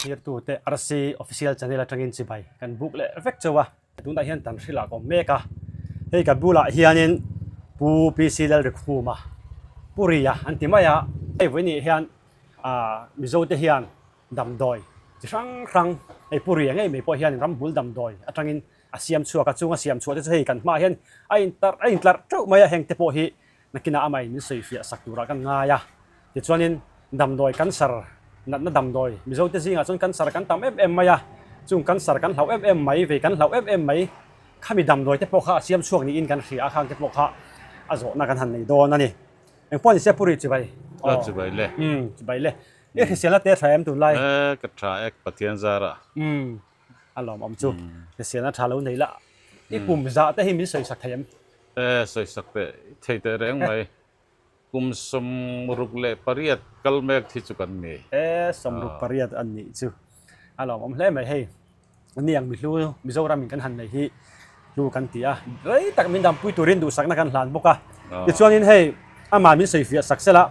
here to the RC official channel atangin chibai kan book le vek chawa tun da hian tan thrila ko meka hei ka bula hianin pu PC Lalrikhuma puria antimaya ei veni hian mizo te hian damdoi chi rang ei puria ngai me po hian rambul damdoi atangin asiam chuaka chunga siam chuate hei kan ma hian ain tlar tau maya heng te po hi nakina amai ni seifia saktura kan ngaya ti chuanin damdoi kan sar na damdoi mizo te zinga chun kan sar kan tam em maya chung kan sar kan hlau em mai ve kan hlau em mai khami damdoi te po kha siam chuak ni in kan ria khang te po kha azo na kan han nei don ani eng pon se puri chibai chibai le chibai le e khisiala te thaim tu lai ka tha ek pathian zara alom om chu khisiala tha lo nei la i kum za te hi mi soi sak thayam soi sak te thei te reng mai kum som ruk le pariat kalmek thi chukan ni som ruk pariat an ni chu alom om hle mai hei niang mi hlu mizoram min kan han nei hi lu kan tia rei tak min dam pui turin du sak na kan hlan boka ti chuanin hei ama min sei fia sak sela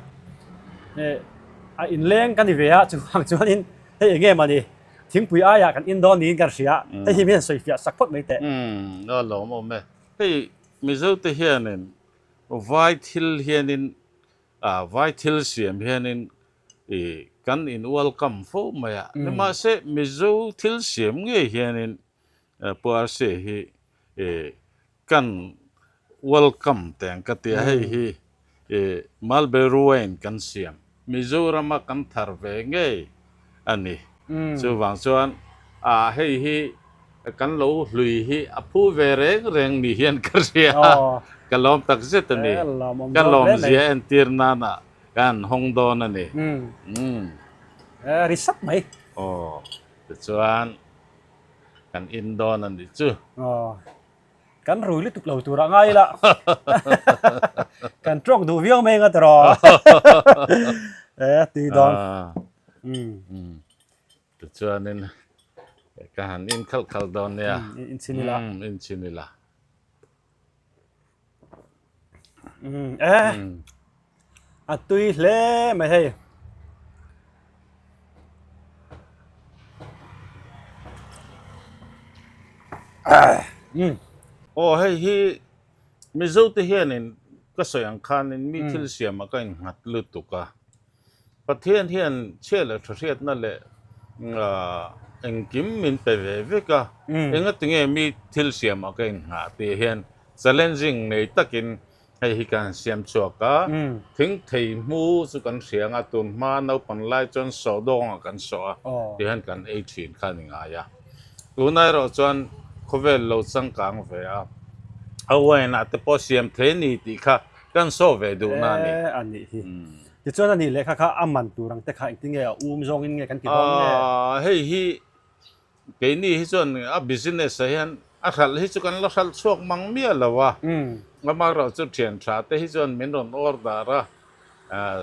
in leng kan ni vea chu hang chuanin hei enge mani thing pui aya kan in don ni kan ria hei hi min sei fia sak phot mai te no lo mo me hei mizo te hianin vai thil hianin vai thil siam hianin kan in welcome fo maya ma se mizo thil siam nge hianin par se hi kan welcome teng ka tia hei hi malberuin kan siam mizoram kan thar ve nge ani chu wang chuan hei hi kan lo hlui hi aphu ve reng ni hian ka ria kalom tak zet ani kalom zia entir nana kan hong don ani risap mai chuan kan in don ani chu kan rui li tuk lo tu ra ngai la kan trong du viang me nga tro ti don chuan nin kan in khal don ya in sinila atui hle mai hei hei hi mizo te hianin ka soyang khanin mi thil siam ka in ngat lu tuka pathian hian chela thriat na le engkim min pe ve ka enga tinge mi thil siam ka in nga te hian challenging nei takin hei hi kan siam chuaka thing thei mu chu kan sianga tun ma no pan lai chon so dong kan so ti han kan 18 khaninga ya tunai ro chon khovel lo changkang ve awen at po siam theni ti kha kan so ve du na ni ani hi ti chuan ani le kha aman turang te kha tinge zong in nge kan ti dong nge hei hi ke ni hi chuan a business hian a khal hi chu kan la khal chuak mang mia lawa ngama ro chu thian tha te hi chuan min ron order ra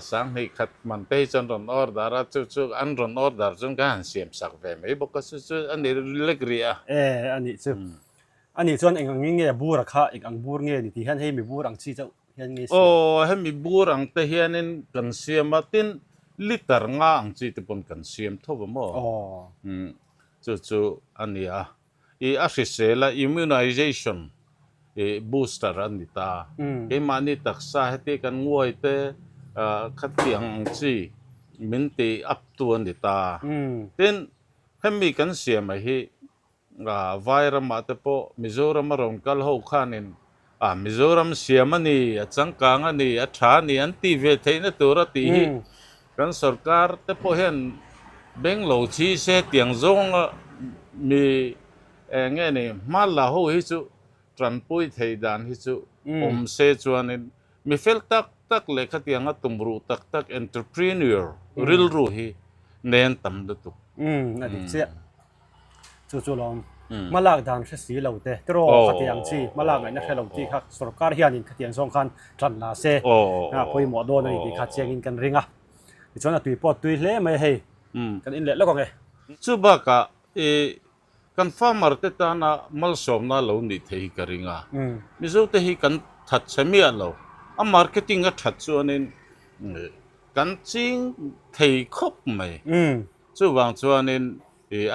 sang hi khat man te hi chuan ron order ra chu an ron order chung kan siam sak ve mai bok chu ani legria ani chu ani chuan eng nge bura kha ang bur nge ni ti han hei mi bur ang chi chau hian nge he mi bur ang te hianin kan siam atin liter nga ang chi te pon kan siam thoba mo chu ania a hrisela immunization booster anita ke mani taksa heti kan ngoi te khatiang chi minti up to anita ten hemi kan siam hi vairam ate po mizoram ron kal ho khanin mizoram siamani achangkang ani athani anti ve theina tura ti hi kan sarkar te po hen benglo chi se tiang zong mi nge ni mala ho hi chu tranpui theidan hi chu se chuanin mi fel tak le khatianga tumru tak entrepreneur ril ru hi nen tam da tu na di che chu lom malak dan se si lo te tro khatiang chi malak ngai na khelom ti kha sarkar hianin khatiang zong khan tran na se poi mo do na ni kha cheng in kan ringa ti chona tui pot tui hle mai hei kan in le lo ko nge chu ba ka kan farmer te ta na mal som na lo ni thei ka ringa mizo te hi kan that chami lo a marketing a that chuanin kan ching thei khop mai chu wang chuanin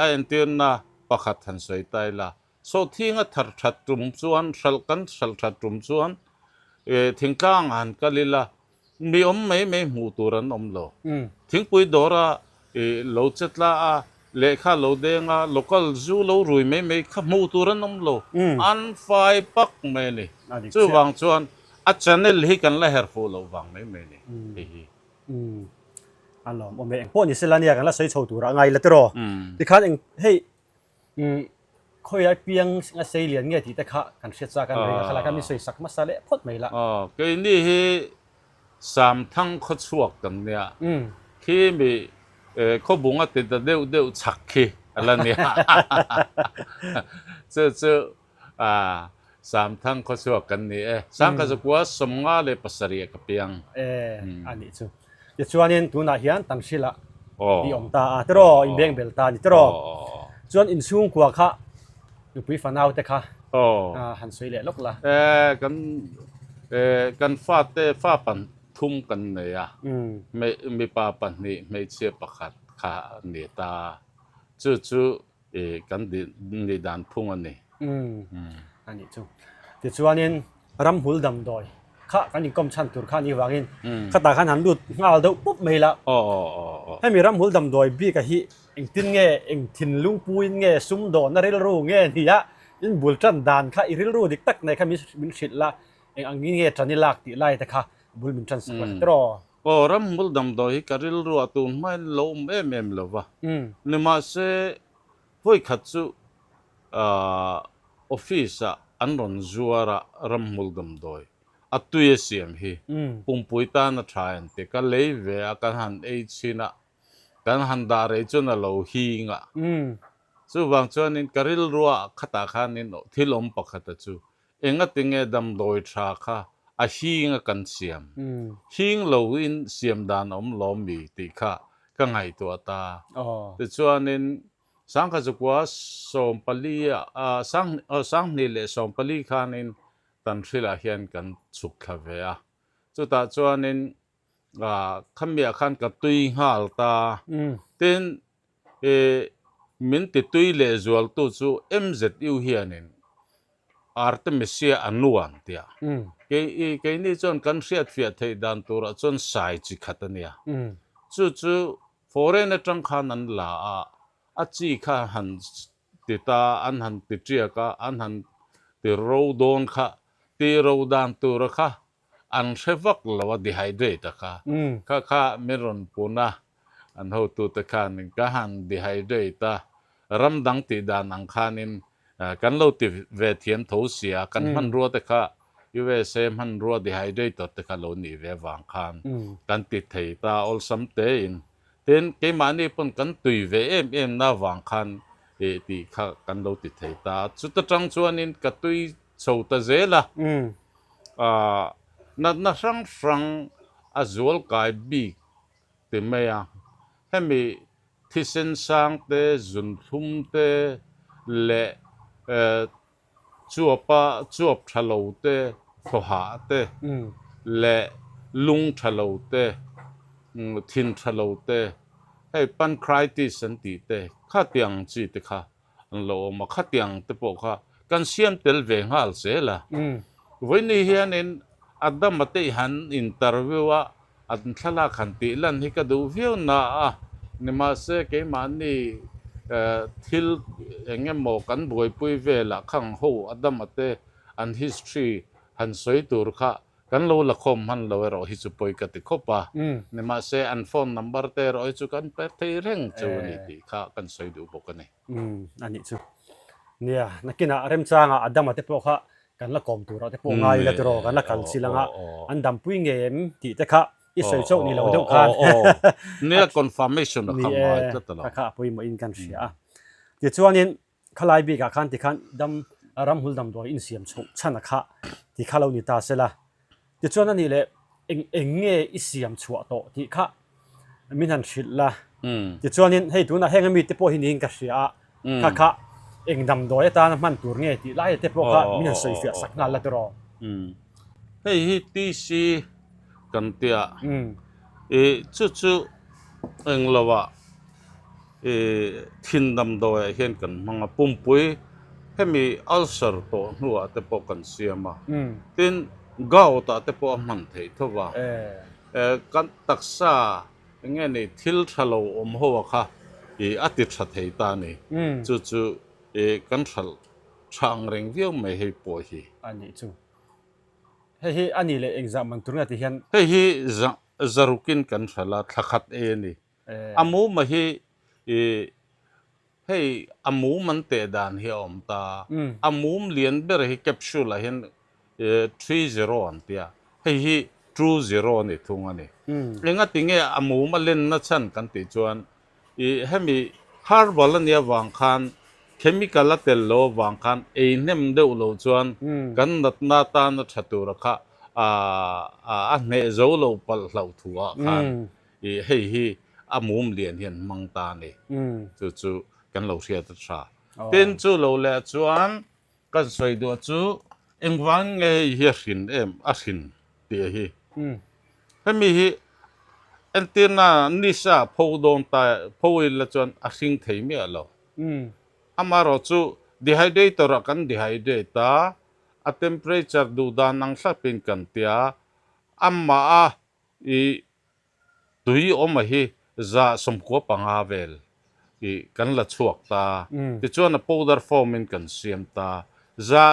a en tir na pakhat han soi tai la so thinga thar that tum chuan hral that tum chuan thingtlang han kalila mi mai hmu turan lo thingpui dora lo chetla a lekha lo denga local zoo lo rui mai kha hmu turan lo an fai pak me ni chu wang chuan a channel hi kan la her fu lo wang mai ni hi anh lo ông mẹ bọn như thế là nia cái là xây chầu tủ ra ngay là thế rồi thì khác anh hey khơi ai piang ngay xây liền nghe thì ta khác cần xét ra cái này là cái mình xây sắc masala phốt mấy là cái này hi sam thang khó chuộcกันเนี่ยkhi miเขาบุงอ่ะติดเดียวชักขี้อะไรเนี่ยสามทั้งเขาชวกันนี่สังกัดกว่าสมงาเลยภาษาเรียกเปียงอันนี้จู่เดี๋ยวชวนนี่ตัวน่าเฮียนตั้งชิละที่องตาตรออินเบงเบลตานี่ตรอชวนอินซุงกว่าค่ะอยู่ปีฝันเอาแต่ค่ะหันสวยเลยลูกละกันฟ้าปันทุ่มกันเนี่ยไม่ปาปันนี่ไม่เชื่อประคัดขาเนี่ยตาจู่กันดีดานพุ่งอันนี้อันนี้จู่เดี๋ยวชวนนี่รำหุ่นดำดอยข้ากันยิ่งกำชันตุรข้านี่วางินข้าตาขันหันดูดงาดูปุ๊บไม่ละให้มีรำหุ่นดำดอยบีกะฮิเอ็งตินเงี้ยเอ็งทินลุงปุยเงี้ยซุ้มโดนนั่นเรื่องรู้เงี้ยนี่ยะยินบุลจันดานข้าอีเรื่องรู้ดิกตักในข้ามีชิดละเอ็งอันนี้เงี้ยจันนี่ลากติไล่แต่ข้าบุลมินจันสักตรอรำหุ่นดำดอยการิลรู้ตุนไม่ลมเลยวะนี่มาเซ่ห้วยขัดซูออฟฟิศอันรอนจัวระรำหุ่นดำดอยอัตุยเสียมฮีปุ่มปุยตานะทรายน์แต่ก็เลยเวอกันหันชินะกันหันดาร์จนเราฮีงะสู้บางช่วงนี้กริลรัวขัตาขานินที่ลมปักขัดจูเองก็ติงดำโดยชาค่ะอาฮีงกันเสียมฮีงเราอินเสียมดานลมมีติค่ะก็ไงตัวตาแต่ช่วงนี้สังกัดกว่าสมปลีสังนี่เลยสมปลีขานินตันสิลาเฮียนกันสุขเวียจุดตาจวนนินขมีอาการกับตุยหาลตาเต้นมินติตุยเลจวลตุจูMZยูเฮียนินอาร์ตเมเซียอนุวันเตียเกนี่จนกันเสียดเฟียไทยดันตัวจนสายจิขัดเนี่ยจู่ฟอเรนจังขานันลาอาจีข้าหันติตาอันหันติเจียกาอันหันติโรดอนค่ะตีเราดานตัวค่ะอันเชฟักเราว่าดีไฮเดรตค่ะค่ะไม่รอนปูนะอันเขาตัวตะขานินก็หันดีไฮเดรตรำดังตีดานังขานินกันเราติเวทียนทูเสียกันมันรัวตะค่ะยูเอเซมันรัวดีไฮเดรตตะค่ะเราหนีเววางขานกันติดไทยตาออลซัมเตอินเต็นเกมานี่ปนกันตุยเวน่าวางขานตีค่ะกันเราติดไทยตาสุดจังชวนนินกตุยโซตาเซล่ะนัดฟังอาจวลกายบีติเมียให้มีที่เส้นสังเตจุนทุ่มเตเละจวบทะลุเตขหาเตเละลุงทะลุเตทินทะลุเตให้ปันใครที่สันติเตข้าเตียงจีตค่ะโลมาข้าเตียงเตปกค่ะกันเสียมเตลเวงฮัลเซล่ะวันนี้เฮียนินอัดดำมาเตหันอินเตอร์วิวอัดทลาขันติลันฮิกดูวิวน่ะนี่มาเสกมันนี่ทิลเองหมอกันบวยปุยเวล่ะขังหูอัดดำมาเตอัน history หันสวยตัวค่ะกันเราละคมหันเราเราฮิจุปอยกันติคบนี่มาเสอันโฟนนัมเบอร์เตอร์อิจุกันเปิดเทเร่งจูนี่ดีค่ะกันสวยดูบุกันนี่อันนี้จูเนี่ยนักกินอะเริ่มจ้างอะดำมาเตปอกค่ะกันละกอมตัวเราเตปอกง่ายละตัวกันละกันสิลังอะอันดำปุยเงียมที่เตค่ะอีสวยโชคนี่เราดูกันเนี่ย confirmation นะครับมาจะตลอดค่ะปุยมาอินกันเสียเดี๋ยวช่วงนี้ขลายบีกับขันที่ขันดำรำหุ่นดำตัวอินเสียมโชคชันนะคะที่ข้าเรานี่ตาเสละเดี๋ยวช่วงนั้นนี่แหละเองเงี้ยอิเสียมชัวโตที่ข้ามินันชิดละเดี๋ยวช่วงนี้ให้ตัวน่ะให้กันมีเตปอกหินอินกันเสียค่ะเองดำโดยตามันตัวเงี้ยที่ไล่เตปอกมีหนังสือเสียสักนั่นละตัวเฮ้ยที่สิกันเตียจู่เองละว่า ทินดำโดยเห็นกันมังปุ่มปุยให้มีอัลเซอร์โตหัวแต่ปอกันเสียมาตินก้าวตาแต่ปอมันเถิดทว่ากันตักษาอย่างเงี้ยนี่ทิลทะโลอมหัวค่ะอาทิตย์ชัดเหตานี่จู่กันทะลช่างเร่งเวียวไม่ให้ปวยอันนี้จู่อันนี้เลยเองจะมันตรงนั้นที่เห็นจะรุกินกันทะละทักขัดนี่อามูมาให้อามูมันเตะดานเฮียอมตาอามูมเลียนเบอร์ให้แคปซูลเห็น30อันเตียให้20นี่ทุ่งอันนี้เรื่องติงเงอามูมาเล่นนัดชันกันติจวนให้มีฮาร์บอลเนี่ยวางคันเคมีคอลเตลโลวางคันเนมเดวโลจวนกันนัดนาตานชัตุระค่ะอันเนโซโลปัลเหล่าทัวคันให้อามูมเลียนเห็นมังตานี่จู่กันเราเสียตัดชาเต้นจู่เราเล่จวนกันสวยดัวจู่เอ็งวังเฮียสินอาสินเดียฮีให้มีอันเตียน่านิสาพูดอนตาพูดละจวนอาสิงเทียมีอะไรอามารจู่ดีไฮเดตระกันดีไฮเดตาa temperature du da nang sa pin kan tia amma tui oma hi za somko panga vel kan la chuak ta ti chuan a powder form in kan siam ta za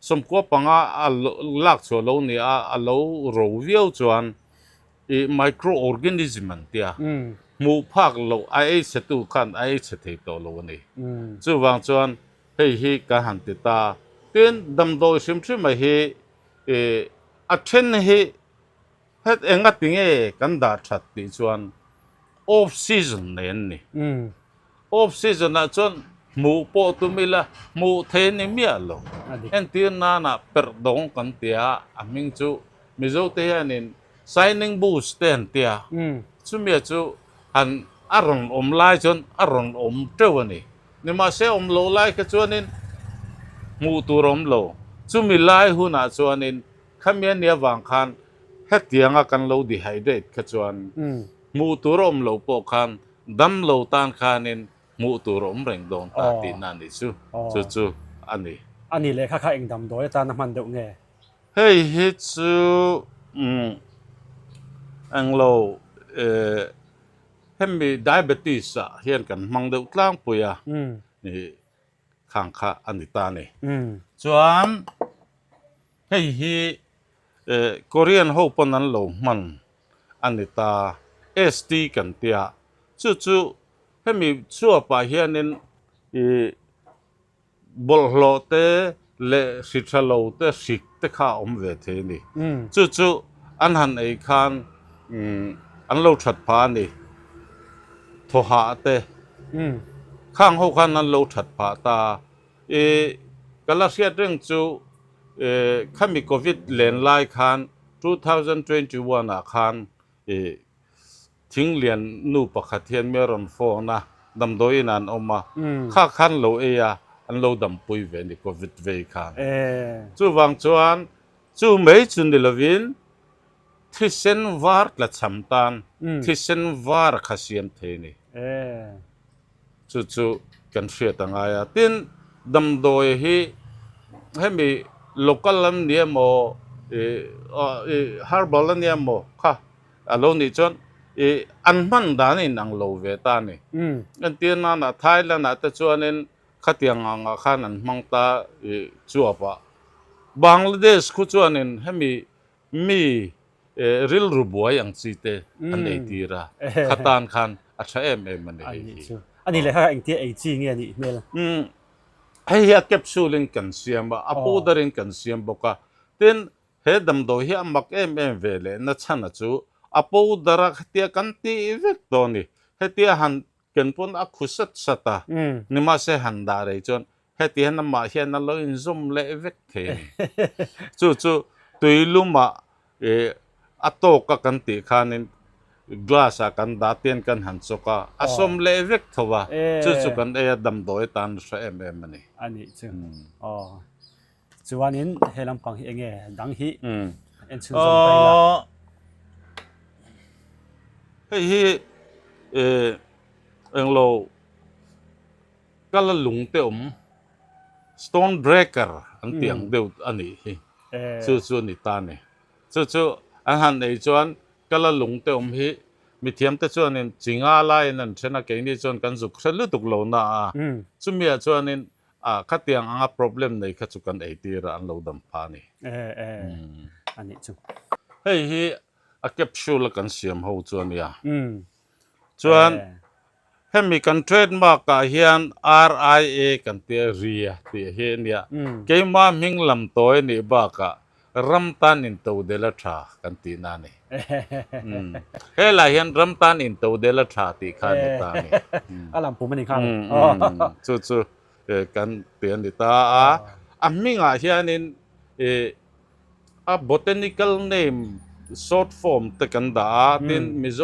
somko panga lak chu lo ni a lo ro viau chuan microorganism an tia mu phak lo ai se tu khan ai se thei to lo ni chu wang chuan hi ka han ti ta tin dam do sim thri ma hi a then hi het enga tinge kan da that ti chuan off season nen ni off season na chuan mu po tu mila mu the ni mi alo en tin na per dong kan tia aming chu mizo te anin signing boost ten tia chu mi chu an aron om lai chon aron om tewani ni ma se om lo lai ka chuanin mu turom lo chu mi lai huna chuanin khamian nia wang khan hetianga kan lo dehydrate ka chuan mu turom lo po khan dam lo tan khanin mu turom reng don ta ti na ni chuอันนี้เลยค่ะเองดำโดยตาน้ำมันเดือดไงเฮ้ยฮิตชูอังโลเห็นมี diabetes อ่ะเห็นกันมังเดือดกลางปุยอ่ะนี่ข้างข้าอันนี้ตานี่จวนเฮ้ยโคเรียนฮูปนันโลมันอันนี้ตา SD กันเตียจู่เห็นมีชั่วไปเห็นนินบอลโลเตเลสิทธิ์โลเตสิกเตข้าอมเวทีนี่จู่อันหันไอ้คันอันโลชัดพานี่โทหะเตข้างหูคันนั้นโลชัดพาตากัลเซียเรื่องจู่ข้ามีโควิดเลนไลคัน2021คันทิ้งเรียนนูปะขัดเทียนเมรอนโฟนะดำโดยนันออกมาข้าคันโลอันโลดำปุยเวนี่โควิดเวคันจู่วังจวนจู่ไม่จุนเดลวินที่เซนวาร์ละชัมตันที่เซนวาร์ขเสียมเทนี่จู่กันเสียตั้งไงตินดำโดยให้มีlocal ลันเนี่ยโมฮาร์บอลลันเนี่ยโมค่ะอารมณ์นี้จนอันมันดานี่นังโลเวตานี่อันที่นั่นไทยแล้วนะแต่จวนนี้ขัดยังงาขันนั้นมังตาจัวปะบังกลาเทศคุจวนนี้ให้มีริลรูบัวอย่างสิเตอันเอตีระขัดตานขันอัชเอ็มมันเออันนี้เลยค่ะเองที่จีเงี้ยนี่เมล่ะให้เก็บสูลินกันเสียมบ่อปูดรินกันเสียมบ่ก็เต้นเฮดำโดยมักเวเลนัชนะจูอปูดรักเตียกันตีเวกตัวนี้เฮเตียหันกันปนอักขุสัตสัตานิมาเสหันดาเรจนเฮเตียนมาเฮียนั่นเราอินซุมเลเวกเทจู่ตุยลุมาอัตโตกกันตีขานินglass akan datian kan hansoka asom levek thowa chu kan dam doi tan sa mani ani chu chuanin helam pang hi enge dang hi en chu zom tai la hi เองเราก็ละลุงเตอม stone breaker อันเตียงเดียวอันนี้จู่ๆนี่ตาเนี่ยจู่ๆอันหันไอ้จวนก็ละลุงเตอมฮีมีเทียมแต่จวนนี่จิงอะไรนั่นเช่นนักเก่งนี่จวนกันสุขฉันรู้ตุกโลน่ะจู่มีจวนนี่ขัดยังproblem ในขัดสุกันไอ้ที่ร้านเราดำพานี่อันนี้จู่เฮ้ยฮีเก็บชูลกันเสียมหูจวนเนี่ยจวนเห็นมีกันเทรดมากกับเฮียน RIA กันเตียเรียเตียเฮียเนี่ยเกมามิงลำตัวนี่บ้ากะรำตันอินตัวเดลชากันตีนั่นนี่เฮ้ยละเฮียนรำตันอินตัวเดลชาตีข้านี่ตานี่ลำปูมันอีกข้างจู่กันเตียนนี่ตามิงเฮียนินbotanical name short form ตะกันดาตินมิโ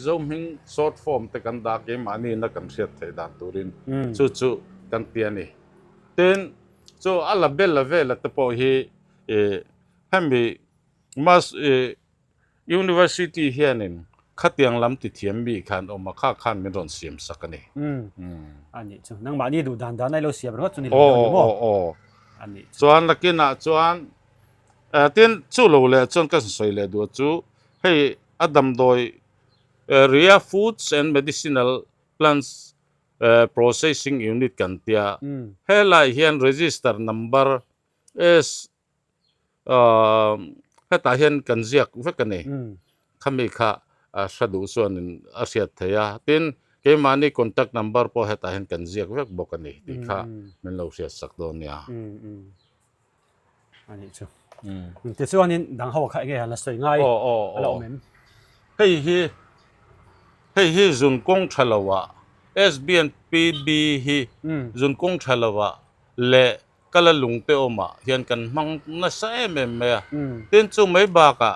ซมิง short form ตะกันดาเกมานี่นักกันเสียดไทยดานตุรินจู่กันเตียนี่ตินจู่alla bella vela ตะพอฮีให้มีมาuniversity เฮียนินขัดยังลำติเทียมบีขันออกมาข้าขันไม่โดนเสียมสักนี่อันนี้จู่นั่งมานี่ดูดันในเราเสียบแล้วจู่นี่เราอยู่บ่อันนี้จวนลักกินะจวนทีนจู่เราเลยจนกันสวยเลยดูจู่ให้อดัมโดยRia Foods and Medicinal Plants Processing Unit กันเตียให้ไล่เฮียน register number S ให้ตาเฮียนกันเสียกเวกันนี่ขมิค่ะสะดุส่วนอาเซียเทียทีนเกมานี่ contact number พอให้ตาเฮียนกันเสียกเวกบอกกันนี่ที่ค่ะมันเราเสียสักโดนเนี่ยอันนี้จู่แต่ส่วนนี้ดังเขาบอกไงฮะน่าสวยง่ายเราเหม็นเฮ้ยจุนกงชะลาวะ SBNPB ฮีจุนกงชะลาวะเละก็ละลุงเตอมาเฮียนกันมังน่าใช่เมย์เต้นจู่ไม่บากะ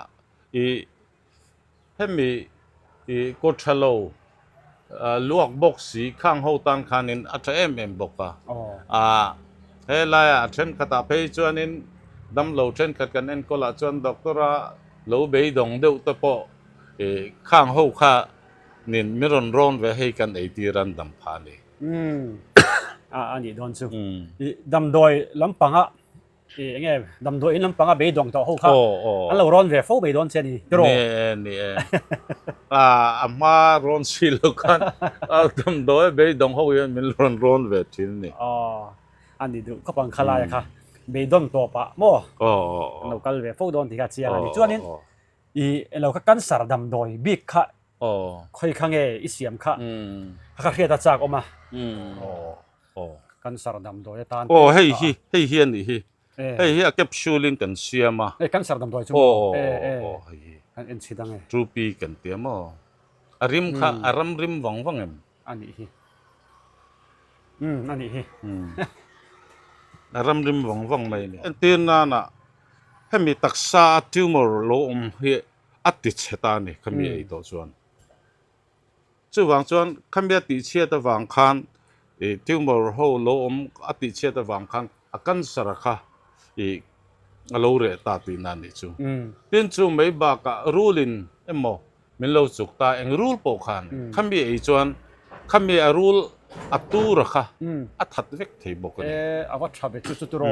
ให้มีกดชะลาวลวกบกสีข้างหูตันขานินอัจฉริยบอกเฮ้ยไล่เช่นขัดไปจวนนินดำเหลาเช่นขัดกันเองก็ละจวนด็อกเตอร์เหลาเบยดงเดือดตะปอข้างหูข้านินมิรอนร้อนไว้ให้กันไอตีรันดำพานี่อันนี้โดนจู่ดำโดยลำปังไงดำโดยลำปังเบยดงต่อหูข้าอันเราร้อนไว้ฟูเบยดงเช่นนี้นี่อามาร้อนสิลูกกันดำโดยเบยดงหูยันมิรอนร้อนไว้ที่นี่อันนี้ดูก็ปังคลายค่ะเบยดงตัวปะโม่เราก็เลยฟูโดนที่กัดเสียอันนี้จวนนี้เราก็กันสารดำโดยบิ๊กค่ะค่อยข้างเอเสียมค่ะข้าเรียดจากออกมากันสารดำโดยตาเฮ้ยเฮียนี่เฮ้ยเก็บชูลินกันเสียมากันสารดำโดยชั่วกันเอ็นซีดังไงทรูปีกันเตียมอาริมค่ะอารมริมวังเอ็มอันนี้อารมริมวังไม่เนี่ยตีนน่ะให้มีตักษาทิวมอร์โลมเฮอัติเชตานี่ขมีไอตัวส่วนจู่วังส่วนขมีติเชตวังคันทิวมอร์โฮโลมอัติเชตวังคันอากันสระค่ะโลเรตาตีนั่นนี่จู่ทีนจู่ไม่บากะรูลินโมมิโลจุกตาเองรูลโปคันขมีไอส่วนขมีรูลอัตูระค่ะอัตัดเวกเทบกันอาวัชชาเบจุตุโร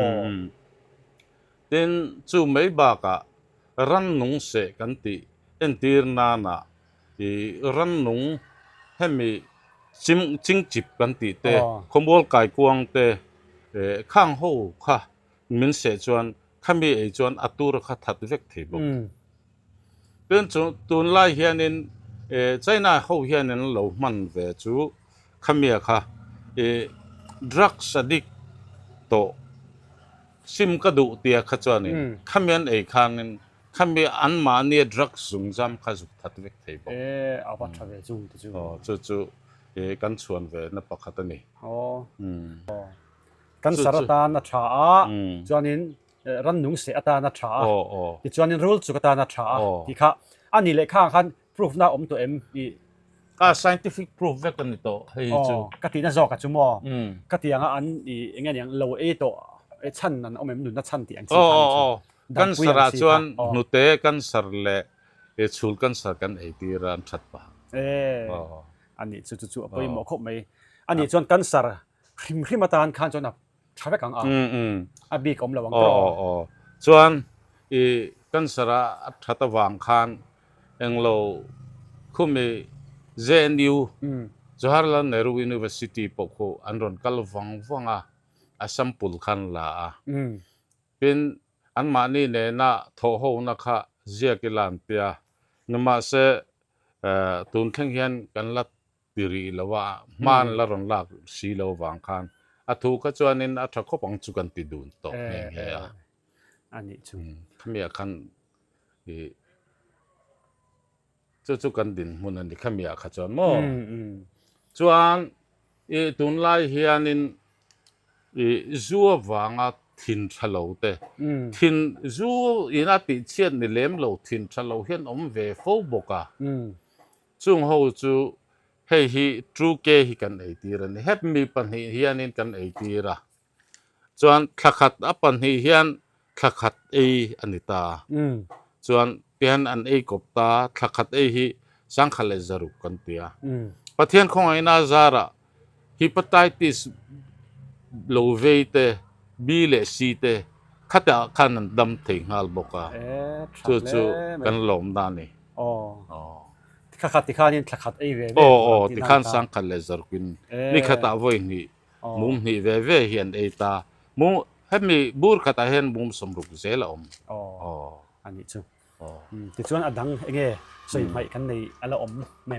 ทีนจู่ไม่บากะรันนุงเสกันตีเอ็นตีร์นานะรันนุงให้มีจิงจิบกันตีเตะขบวนไก่กวางเตะข้างหูค่ะมินเสจวนข้ามีไอจวนอัตูระค่ะทัดเวกเทบกเป็นจู่ตุนไล่เฮียนินใจน่าหูเฮียนินเหลามันเวจู่ข้ามีค่ะdrugs addict โตซิมกระดูเตียขจรนี่ขมิ้นไอ้คานินขมิ้นอันมาเนี่ยดรักสุ่งจำข้าสุดทัดเวกเทบเอาวัชเวจุงจู่กันชวนเวนับปะขัดนี่กันสารตานัชชาจวนนี้รันนุ่งเสียตานัชชาที่จวนนี้รูลสุกตานัชชาที่ข้าอันนี้เลยข้างคัน proof น่าตัวเอ็มscientific proof เวกันนี่โตเฮ้ยจู่กติน่าจอกจุ่มกติยังอันอย่างเงี้ยอย่าง low A โตชั้นนั้นเอาไม่หนุนนัดชั้นที่อันที่กันสระชวนหนุเตกันสระเละชูกันสระกันไอตีรันชัดปะอ อันนี้จู่ๆไปหมอครบไหมอันนี้จวนกันสารริมมาตานคันจวนอ่ะชาวเวกังอ่ะบีกอมระวังตรอส่วนอีกันสระทัตวังคันเองเราคุมีเจนยูจฮาร์ลันเนรูยูนิเวอร์ซิตี้ปกโคอันรอนกัลวังอาสัมปุลคันลาเป็นอันมานี่เนี่ยนะทอโหนะคะเจียกิลันเปียนมาเสตุนเทงเฮียนกันลัดปิริลว่ามันละรอนลากสีลวังคันอาทูก็จวนนินอาทักขบังจุกันติดุนโตเฮียอันนี้จุขมีคันจุกันดินมุนันดิขมีขจรโมจวนตุนไลเฮียนินจัววังทินทะเลเตทินจัวอินาติเชียนนิเลมโลทินทะเลเฮียนเวฟบกะจุงหูจูเฮีทรูเกฮิกันไอตีรันเฮปมีปัญหาเฮียนินกันไอตีระจวนขัดปัญหาเฮียนขัดอันนี้ตาส่วนเพียนอันกบตาขัดฮิสังขเลจารุกันเตียประเทศของไอ้นาซาระฮิปไตติสโลเวเตบีเลซีเตขัดขันดำถึงฮัลบกะจู่กันหลอมดานี่ขัดที่ข้านี่ขัดเวที่ขันสังขเลจารุกินนี่ขัดเอาไว้นี่มุมนี่เวเฮียนตามุมให้มีบูร์ขัดเห็นมุมสมรุกเซลอมอันนี้จู่ที่ชวนอดังเงี้ยใส่ไม่กันในอะไรแม่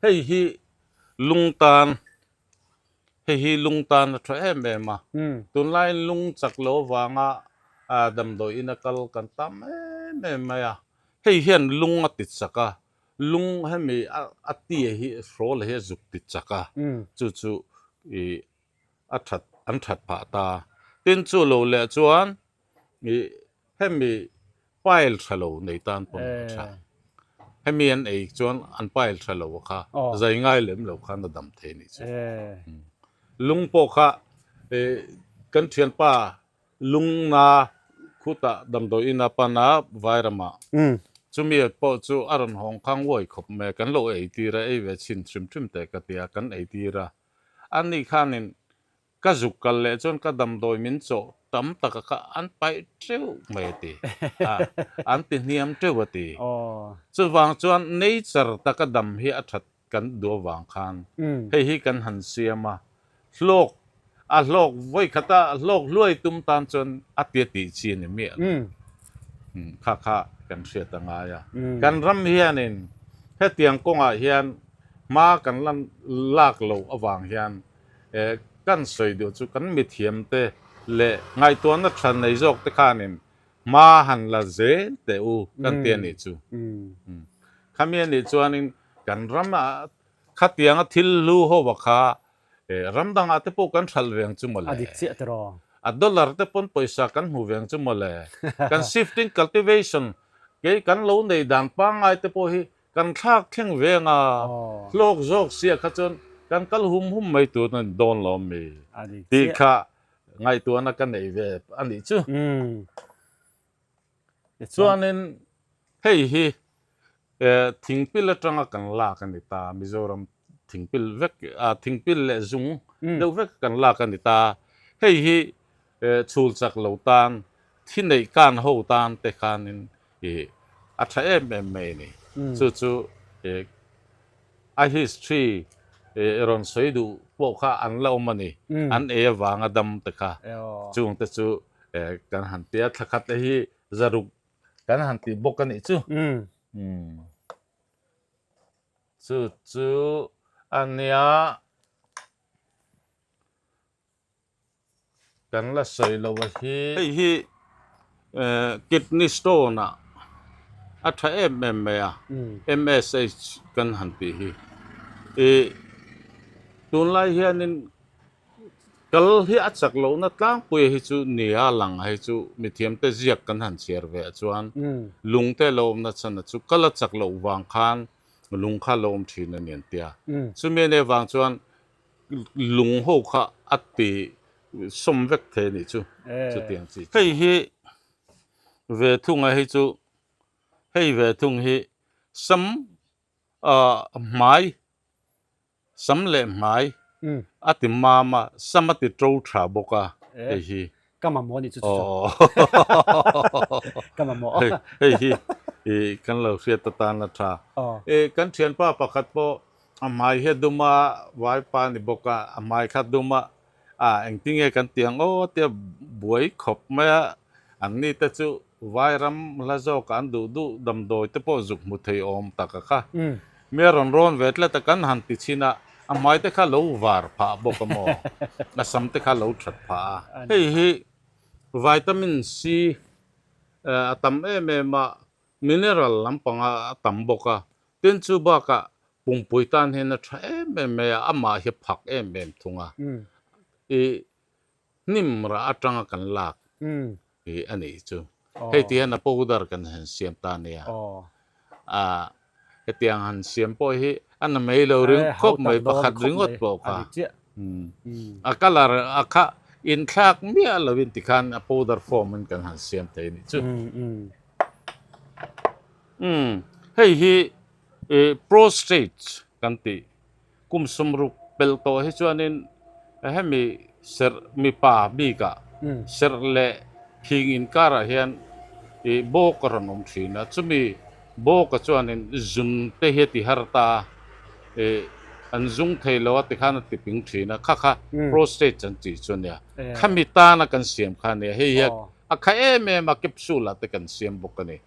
ให้ฮีลุงตาลให้ฮีลุงตาลทำแม่มาตุนไล่ลุงจักโลวางดำโดยอินักลกันตามแม่มาให้เห็นลุงติดสักลุงให้มีตีฮีโรลให้จุกติดสักจู่อันถัดผ่าตาตินจู่โลเลจวนให้มีไปล์ทะลุในตานปนให้มีอันจวนอันไปล์ทะลุค่ะใจง่ายเลยมั้งค่ะนั่นดำเทนี่จ้ะลุงปกกันเทียนป้าลุงนาคุตะดำโดยอินาปานาไวรามาจุมีปอจูอารมณ์ของข้างวัยขบแม่กันโลตีระเวชินทริมแต่กติยากันตีระอันนี้ข้านินก็จุกกันเลยจนก็ดำโดยมินโซตั้มตะกะอันไปเจ้าไม่ตีอันติเนียมเจ้าตีส่วนวางจวนเนเจอร์ตะกะดำเฮียอัดกันดัววางคันให้ฮิกันหันเสียมาโลกโลกไว้ขตาโลกรวยตุ้มตานจนอัตยติชีนเมียข้ากันเสียตังายกันรำเฮียนินให้เตียงกงเฮียนมากันลันลากโลอวางเฮียนกันสวยเดียวจุกันมิเทียมเตเละไงตัวนักชันในโลกตะขานินมาหันละเจเตอูกันเตียนิจูขมิ้นนิจวนินกันรำขัดยังทิลลูหัวข้ารำดังอาจจะพวกกันชัลเวียงจุมเลยอดีตเสียตรอดอลลาร์จะปนปอยสักกันหูเวียงจุมเลยกัน shifting cultivation เกี่ยกันโลในด่านปังไอจะพอฮีกันทักเข่งเวียงโลกโจกเสียขจรกันกัลหุ่มไม่ตัวนั้นโดนล้อมมีตีข้าไงตัวนักกันในเว็บอันนี้จู่ส่วนนั้นเฮ้ยทิ้งพิลตรังกันลากันในตามิโซรัมทิ้งพิลเวกทิ้งพิลเลซุงเดี๋ยวเวกกันลากันในตาเฮ้ยชูจักเหล่าตานที่ในการหูตานแต่การนั้นอัตเอ็มนี่จู่ไอฮิสทรีรอนสวยดูพวกข้าอันเล่ามันนี่อันวางดำแต่ข้าจุงแต่จู่กันหันเตียทักขัดที่จารุกกันหันตีบกันนี่จู่อันเนี้ยกันละสวยเราว่าฮีกิดนิสโตนะอัตเอ็มMSH กันหันตีฮีตุนไลเฮียนินกัลฮีอัดสักโลนัดตั้งปุยฮิจูเนียหลังฮิจูมิเทียมเตจิกกันหันเชียร์เวจวนลุงเตโลมนัดสันนัดจูกัลสักโลวางคันลุงข้าโลมทีนันเนียนเตียสุเมเนวางจวนลุงหูข้าอัดตีสมเวกเทนิจูเตียงจีเฮ้ยเวทุงฮิจูเฮ้ยเวทุงฮิสมไม้ สำเร็จหมายอติมาสมติโตทราบกะเฮ้ยก็มาหมอนี่จุด อ๋อ ก็มาหมอ เฮ้ยกันเราเสียตานละทรากันเชียนป้าประคัดปออามายเฮดุมาไว้ปานิบกะอามายคัดดุมาเอ็งติงเอกันเตียงโอ้เตียบวยขบมาอันนี้แต่จูไว้รำละโจกันดูดำโดยแต่พอจุกมุทัยอมตะกะค่ะเมื่อร้อนเวทละตะกันหันติชินะอามายแต่ข้าลูวาร์ผาบกมอและสัมแต่ข้าลูชัดผาเฮ้ยวิตามินซีตัมเมมามิเนอรัลลำปังตัมบกะเต็นจูบากะปุ่งปุยตันเห็นนะเมอามาเฮพักทุงะนิมระอัตรังกันลากอันนี้จูเฮ้ยที่นั่นปูดาร์กันเห็นเสียมตาเนี่ยเฮ้ยที่หันเสียมปอยอันนั้นไม่เราเรื่องครบไม่ประคัดเรื่องอดปอกะก็ลาอินทักเมียเราวินติคันปูดาร์ฟอร์มมันกันหันเสียมเท่านี้จูเฮ้ยโปรสเตทกันตีคุมสมรุปเปลโตให้ชวนนินมีเสร์มีป่าบีกะเสร์เล่หิงอินการะเฮียนโบกระนมชีนะจะมีโบกชวนนินจุนเตเหติฮาร์ตาอันจุงเทลวติขันติปิงชีนะค่ะโปรสเตทจันจีชวนเนี่ยขามิตานักันเสียมขันเนี่ยเฮียข้ามาเก็บสูลาติกันเสียมบุกันเนี่ย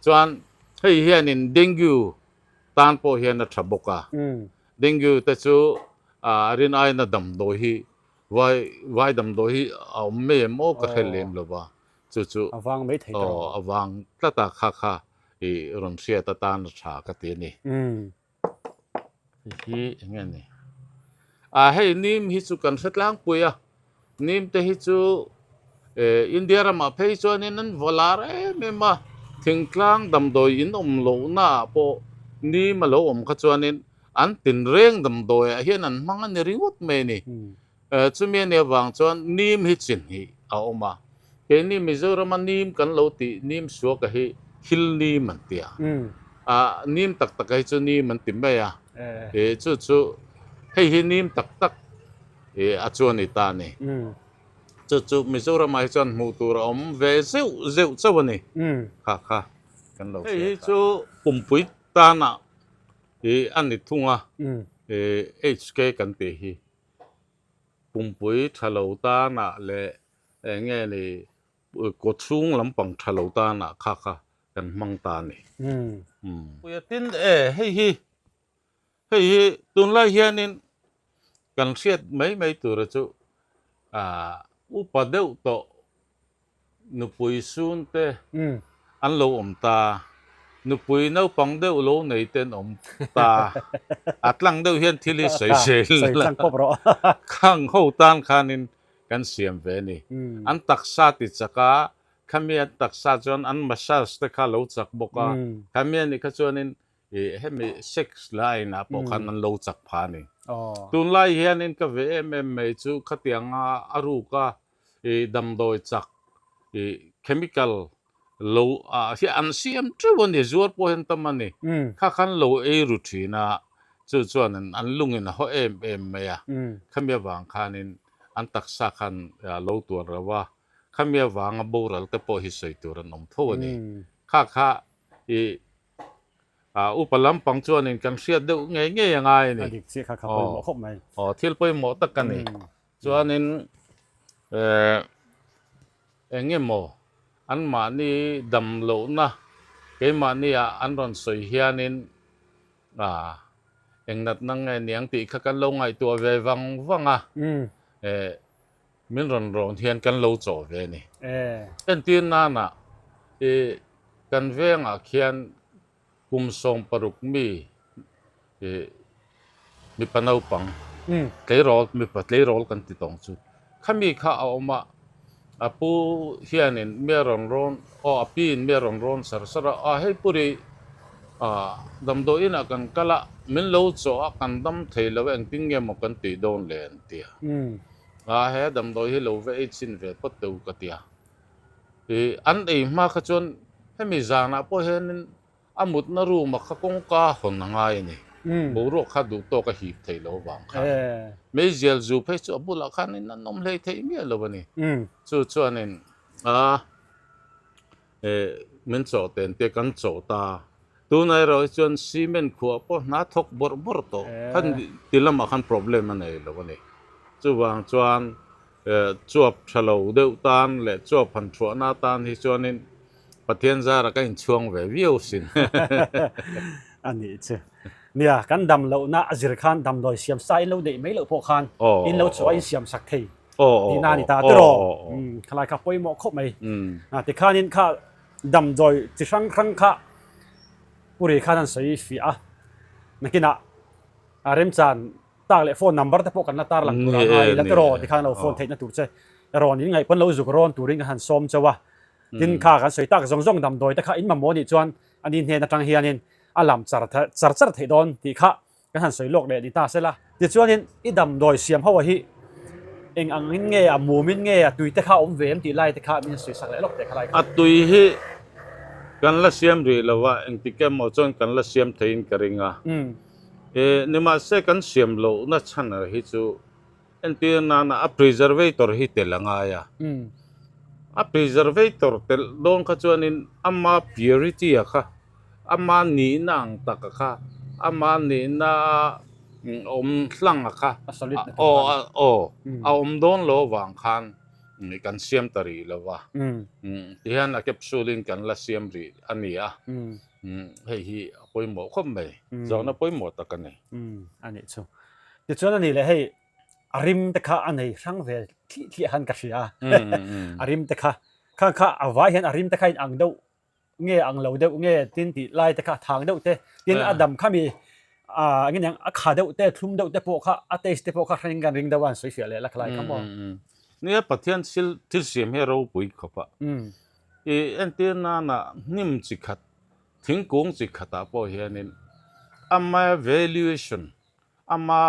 ชวนเฮียนินเดงกูตานโปเฮียนัทบกะเดงกูแต่จูรินไอนัดำโดยไว้ดำโดยเอาเมมโอกระเฮเลมลบะจูอวังไม่ถึงอวังตาค่ะรอนเสียตานชากตีนี่อย่างงี้นี่ให้นิมฮิจูกันสักล้างปุยนิมแต่ฮิจูอินเดียรามาเพย์ชวนนี่นั่นวลาร์เมมาถึงกลางดำโดยอินโลน่าพอนี่มาโลขจวนนี่อันตินเร่งดำโดยเฮียนั่นมังอันริงวดเมนี่จุเมียเนี่ยวางจวนนิมฮิจินฮีเอามาเฮนี่มิโซรามันนิมกันโลตินิมสัวกะฮีฮิลนิมมันเตียนิมตักให้จวนนิมมันติมไปจูให้นิมตักอาจวนนี่ตานี่จู่มิโซราไม่จนมูตัวเราเวเซลเจ้าวันนี้ค่ะกันเราเฮ้ยจู่ปุ่มปุยตานะอันนี้ทุ่งHK กันเตะปุ่มปุยทะเลตานะเลยเงี้ยนี่กดซุงลำปังทะเลตานะค่ะกันมังตานี่ปุยตินเฮ้ยตุนไล่เฮียนินกันเสียดไม่ตัวเราจู่อุปเดวโตนุปุยซุนเตอันโลอมตานุปุยน้าปังเดวโลในเต็นอมตาอัดลังเดวเฮียนที่ลิใส่เซลละข้างเข้าตานขานินกันเสียมเวนี่อันตักซาติจักาขมิ้นตักซาจวนอันมาซาสเตข้าโลจักบกาขมิ้นนี่ขจวนินให้มีเซ็กซ์ไลน์นะพวกขันนั้นโลจักพานี่ตุนไล่เฮียนินก็เวไม่จูขัดยังอารูกาดำโดยจักเคมีคอลโลที่อันเสียมจู่วันนี้จวดพอเห็นตั้มมันนี่ข้าขันโลรูทีนะจู่นั้นอันลุงอินเขาเมียขมีวางขันินอันตักษาขันโลตัวเราว่าขมีวางบูรัลแต่พอหิสัยตัวนั้นอมทั่วนี่ข้าอุปลัมปังจวนนี่กันเสียเดวไงยังไงนี่เสียข้าไปหมอครบไหมที่ไปหมอตะกันนี่จวนนี่เงี้ยหมออันมานี่ดำโลนะเกี่ยมานี่อันรอนสวยเฮียนินเองนัดนั่งไงเนียงตีข้ากันลงไอตัวเววังมินรอนเฮียนกันโลโจเวนี่เป็นที่นั่นกันเวงเขียนกุมทรงปรุกมีปนเอาปังเลยรอมีปัดเลยรอกันติดตองจูข้ามีข้าเอามาปูเฮียนินเมียร้อนปีนเมียร้อนสระให้ปุริดำโดยนักันกะละมินโลโจกันดำเทลเวงติ้งเงมกันติดโดนเลนเตียให้ดำโดยให้โลเวชินเวปัตตุกเตียอันมาขจนให้มีจานะพอเห็นอามุดนรูมาขกงกาคนง่ายนี่ บูรุขัดดูโตก็หีบไทยแล้ววางคันไม่เจลจูเพชรบุลคันนี่นั่นนมเลยไทยมีอะไรวะนี่จู่ๆนี่มันโจเต็นเตกันโจตาตัวไหนเราจนซีเมนต์ขวบพอนัดทกบอร์โตขันติลมาขัน problem มันอะไรแล้ววะนี่จู่วางจวนจวบฉลาวเดือดตานและจวบพันชัวนาตานที่จวนนี่ประเทศจาระกันช่วงเวียวสินอันนี้เจ้เนี่ยกันดำเราหน้าอจิรคันดำโดยเสียมไซเราได้ไม่เราพอคันอินเราช่วยเสียมสักทีนี่นานี่ตาตรอขลายขับไปหมอครบไหมแต่ข้านี่ข้าดำโดยจิครั้งข้าปุริข้านั้นใส่ฟีอ่ะนักกินอ่ะเริ่มจานตากเลยโฟนนัมเบอร์แต่พวกกันนัดตาหลังตัวไงแล้วตรอที่ข้าเราโฟนเทคนั่นถูกใช่รอนี่ไงเพิ่นเราจุกรอนตัวริงหันซ้อมเจ้าวะดินข้ากันใส่ตากซงดำโดยแต่ข้าอินมาโมนี่จวนอันนี้เนี่ยนักจังเฮียนี่อารมณ์จัดเหตุโดนที่ข้ากันหันสวยโลกเลยดิตาเสร็จละเดี๋ยวช่วงนี้อีดำโดยเสียมเขาว่าฮีเองอังหินเงี้ยมูมินเงี้ยตุยแต่ข้าอมเวมตีไล่แต่ข้ามีสวยสักเลยโลกแต่ข้าไล่อัตุยฮีกันละเสียมรีแล้วว่าเองติแกมอจนกันละเสียมเทียนกระริงอ่ะนี่มาเสกันเสียมโลนัชชันอะไรฮิจูเอ็นตีนานะอัพ preservator ฮิเตลังไงอ่ะอัพ preservator เตลโดนขจวนินอามา purity อะค่ะอามานีนังตักค่ะอามานีนาอมหลังค่ะเอาอมโดนโลวางคันมีกันเสียมตรีแล้ววะที่ฮันนักเก็บสูลินกันละเสียมรีอันนี้อ่ะเฮ้ยปอยหมอคมไปจอนะปอยหมอตะกันเนี่ยอันนี้ชัวเดี๋ยวช่วงนี้เลยให้อาริมตะข้าอันนี้ช่างเวที่ฮันกัชยาอาริมตะข้าข้าเอาไว้เห็นอาริมตะข้าอังเดาเงี้ยอังเหลาเดาเงี้ยตินติไล่ตะข้าทางเดาเตตินอดัมข้ามีเงี้ยยังขาเดาเตทุ่มเดาเตพวกข้าอัตเตสเตพวกข้าริงกันริงเดาวันสวยๆเลยละคลายข้ามองเนี่ยประเทศที่เสียมให้เราปุยขบะเอ็นเตียนานะนิ่มจิขัดถึงกงจิขัดอ่ะพอเห็นนี่อามา valuation อามา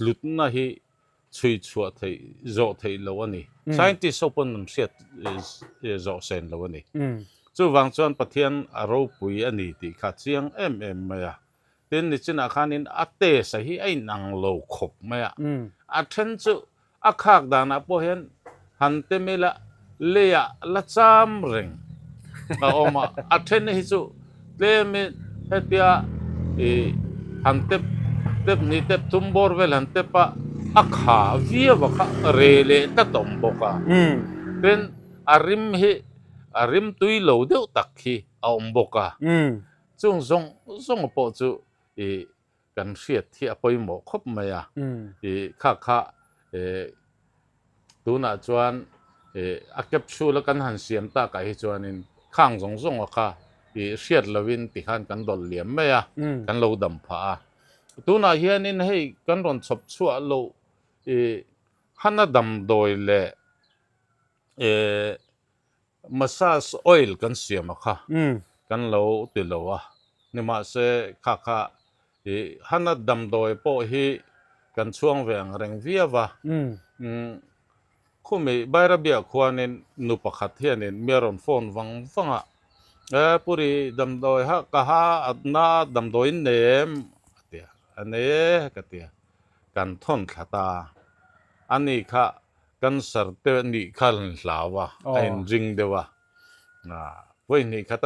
หลุดนะฮีช่วยชัวร์ที่โจทย์แล้ววันนี้ scientist เขาเป็นเสียโจเซนแล้ววันนี้จู่วางจวนประเทศเราปุยอันนี้ที่ขัดเสียงมาอ่ะเดี๋ยวนี้จินาขานินอัตเตสให้ไอ้นางโลขบมาอ่ะอัตเทนจู่อาคากดานะพอเห็นหันเตมิละเลียละจามเริงเอามาอัตเทนนี่จู่เลี้ยมิเฮติอาหันเตบนี่เตบทุ่มบอร์เวลหันเตปะอาขาวิวะค่ะเรเลตะตมบกะเป็นอาริมตุยโลเดียวตักฮีเอาอมบกะจงปอจู่กันเสียที่อภัยหมอคบมาอ่ะข้าตัวน่ะจวนอาเก็บชูแล้วกันหันเสียมตาไก่จวนนินข้างส่งว่าค่ะเสียดละวินติขันกันดอลเหลี่ยมไหมอ่ะกันเราดำผาตัวน่ะเฮียนินให้กันรอนสับชัวเราฮันน่ะดำโดยเล่มาซาสออยล์กันเสียมค่ะกันเราติดเราอ่ะนี่มาเสข้าฮันน่ะดำโดยพอฮีกันช่วงแหวงแรงเวียวะคุณมีใบระเบียบควรเน้นนุปขัดเทียนเน้นมีรอนโฟนฟังอ่ะปุริดำโดยฮะกะฮะอัดนาดำโดยเนมเตียอันนี้ก็เตียกันทนขัดตาอันนี้ค่ะกันสัตย์นี่ขันลาวะไอ้ริงเดียวะวันนี้ขัด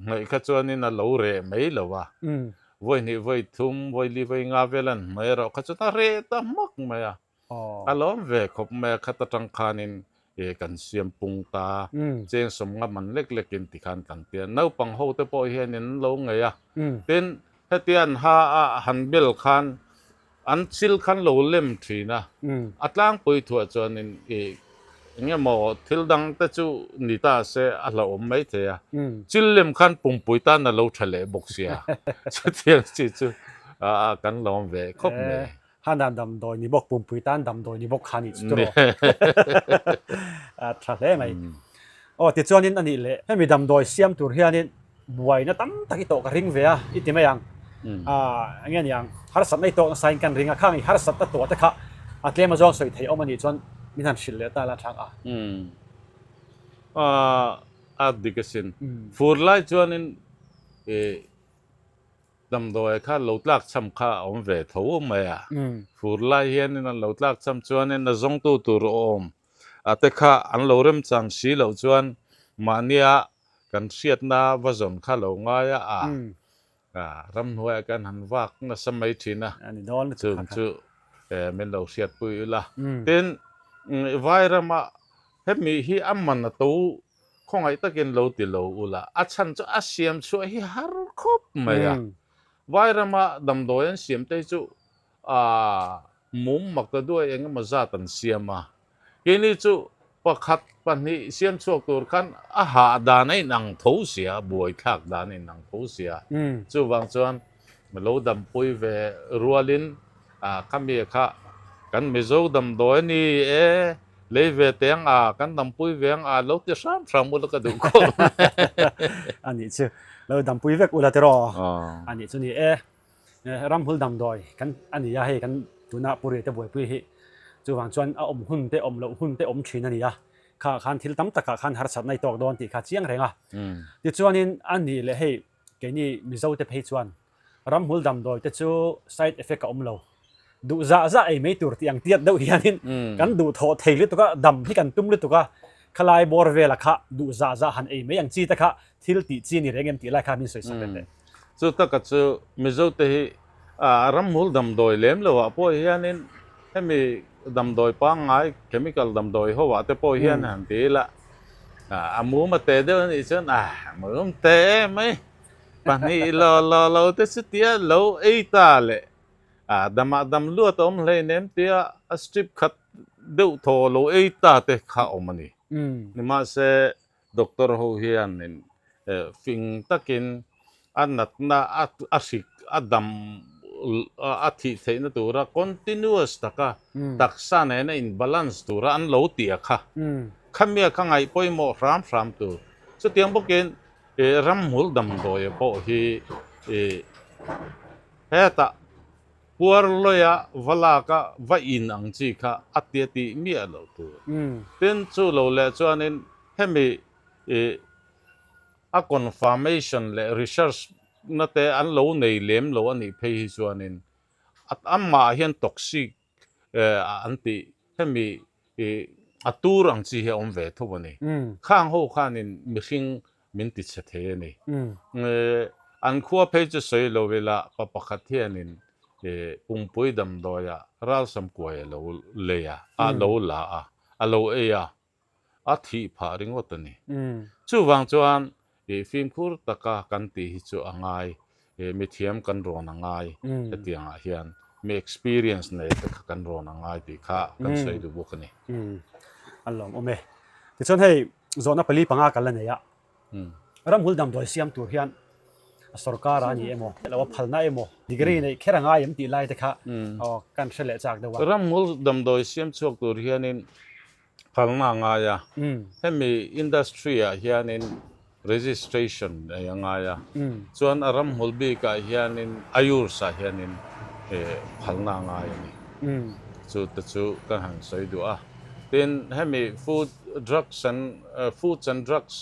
ไม่ขัดจวนนี่น่ะเหลาเร่ไม่เหลวะวันนี้วันทุ่มวันลีวันงาเวลันไม่เราขัดจวนเร่ตั้มมักไม่อะอารมณ์เวกบแม่ขัดจังคานินกันเสียมปุงตาเจงสมงมันเล็กๆกินติคันกันเตียนน้าปังโฮเตปอยเฮนินลงไงอะเป็นเฮตียนฮาหันเบลคันอันซิลคันโลเล่มทีนะอัตลังปุยถั่วจวนนินเงี้ยหมอทิลดังแต่จูนิตาเสอัลอมไม่เทียซิลเล่มคันปุงปุยตาน่ะเราทะเลบกเสียจะเทียนสิจูกันลองเวคบเมฮันดำโดยนิบกปุ่มปุยตันดำโดยนิบกขานิสตัวทะเลไหมติดจวนนินอันนี้เลยให้มีดำโดยเสียมตัวเฮียนินบวยนะตั้มตะกี้โตกริงเวียอิติไม่ยังเงี้ยยังฮาร์สัตในโตใส่กันริงข้างอีฮาร์สัตตัวตะคะอัตเลมาจองสวยไทยมันนี่จวนมีทันชิลเลยตาละทางดิกสินฟูร์ไลจวนนิน ดำโดยข้าหลุดลักซ้ำข้าอมเวทหัวมาฟูร์ไล่เฮียนี่นั่นหลุดลักซ้ำจวนนี่น่ะจงตัวรอมแต่ข้าอันหลุดเริ่มจังสีหลุดจวนมาเนี่ยกันเสียดน้าวจนข้าหลุดง่ายรำหัวกันหันวักน่ะสมัยที่นะจู่เมนเราเสียดปุยละเต้นไวรัมาเฮมีฮีอัมมันนะตู้คงไอ้ตะกินเราติเราอุละอาชันจะอาเซียมช่วยฮีฮาร์คบไหมไวรัมาดำโดยเสียมเตจูมุมมักจะด้วยเองมาจัตันเสียมาทีนี้จู่ประคัดปันนี้เสียมช่วยตัวกันหาดานในหนังทูเสียบวยทักดานในหนังทูเสียจู่บางส่วนมาเราดำปุยเวรัวลินคำเมียค่ะกันมิโซดำโดยนี่เลยเวทียงกันดำปุยเวียงเราจะซ้ำมุลกระดูกอันนี้ชื่อเราดำปุยเวกอุลาเตรออันนี้ชื่อนี่รำพุลดำโดยกันอันนี้ยาให้กันตัวน่าปุริเตบวยปุยให้จู่วางจวนหุ่นเตอมเราหุ่นเตอมชินอันนี้ข้าขันทิลตั้มตะขันหาสัตว์ในตอกโดนตีข้าเชียงแรงที่จวนนี้อันนี้เลยให้แกนี่มิโซเตเพจวนรำพุลดำโดยแต่จู่ side effect กับเราดูจะไอ้ไม่ตัวที่ยังเตี้ยเดียวอย่างนี้กันดูโถเทลิตัวก็ดำที่กันตุ้มลิตัวก็คลายบอร์เวล่ะค่ะดูจะหันไอ้ไม่ยังจีตะค่ะที่ตีจีนี่เรื่องเงินตีไล่ค่ะมีสวยสักเป็นเลยสุดท้ายก็จะมิโซเตะรำมุลดำโดยเลี้ยมเลยว่าพวกเฮียนี่ให้มีดำโดยปังไงเคมีคอลดำโดยเขาว่าแต่พวกเฮียนั่นตีละมูมาเตะเดี๋ยวนี้ฉันมูมาเตะไหมปานนี้เราเตะสุดที่เราไอ้ตาเลยดำลวดอมเลยเนมเตียสตริปขัดเดือดทอโลเอตาเตะข้าอมนี่นี่มาเสด็อกเตอร์ฮูเฮียนนี่ฟิงตะกินอันนั้นน่ะอาศิกดำอาทิตย์เท่านั้นตัวละ continuous ตะกะตักษะเนี่ยอินบาลานซ์ตัวละอันโลตีอะค่ะขมิ้นข้างไงพอยโมรามตัวสุดที่ยังบอกกินรำหุลดำโดยพอฮีเฮตาปัวลอยวัลากะว่าอินอังจีค่ะอัตยติมีอะไรตัวเป็นจู่เราเล่จวนนี้เฮมีconfirmation และ research นั่นแต่อันเราในเล่มเราอันนี้เพย์จวนนี้อันมาเห็น toxic อันที่เฮมีตูรังจีเฮอมเวทุกวันนี้ข้างหูข้างนี้มีสิ่งมินติดเสถียรนี่อันขั้วเพย์จะสวยเราเวลาปะขัดเทียนินปุ่มปุยดำโดยเราสมกวยเราเลียเราละเราที่พาริงวัตนี่จู่วางจวนฟิล์มคูร์ตะกากันตีฮิจูอ่างไงมีเทียมกันรอนอ่างไงที่อ่างเฮียนมี experience ในตะกากันรอนอ่างไงที่ข้ากันใช้ดูบุกนี่อันลองโอเมที่ส่วนให้โซนปลีปังอากันเลยเนี่ยรำหุ่นดำโดยเสียมตัวเฮียนสุรการานี่เอโมแล้วว่าพัลน่าเอโมดีกรีในแค่ร่างกายมันตีไล่แต่ค่ะการเฉลี่ยจากเดียวรำหุ่นดำโดยเสียมช่วงตัวเฮียนินพัลน่างายให้มีอินดัสทรีเฮียนิน registration ยังไงส่วนรำหุ่นบีกับเฮียนินอายุสาเฮียนินพัลน่างายนี่สุดจู่กันหันใส่ดูเป็นให้มี food and drugs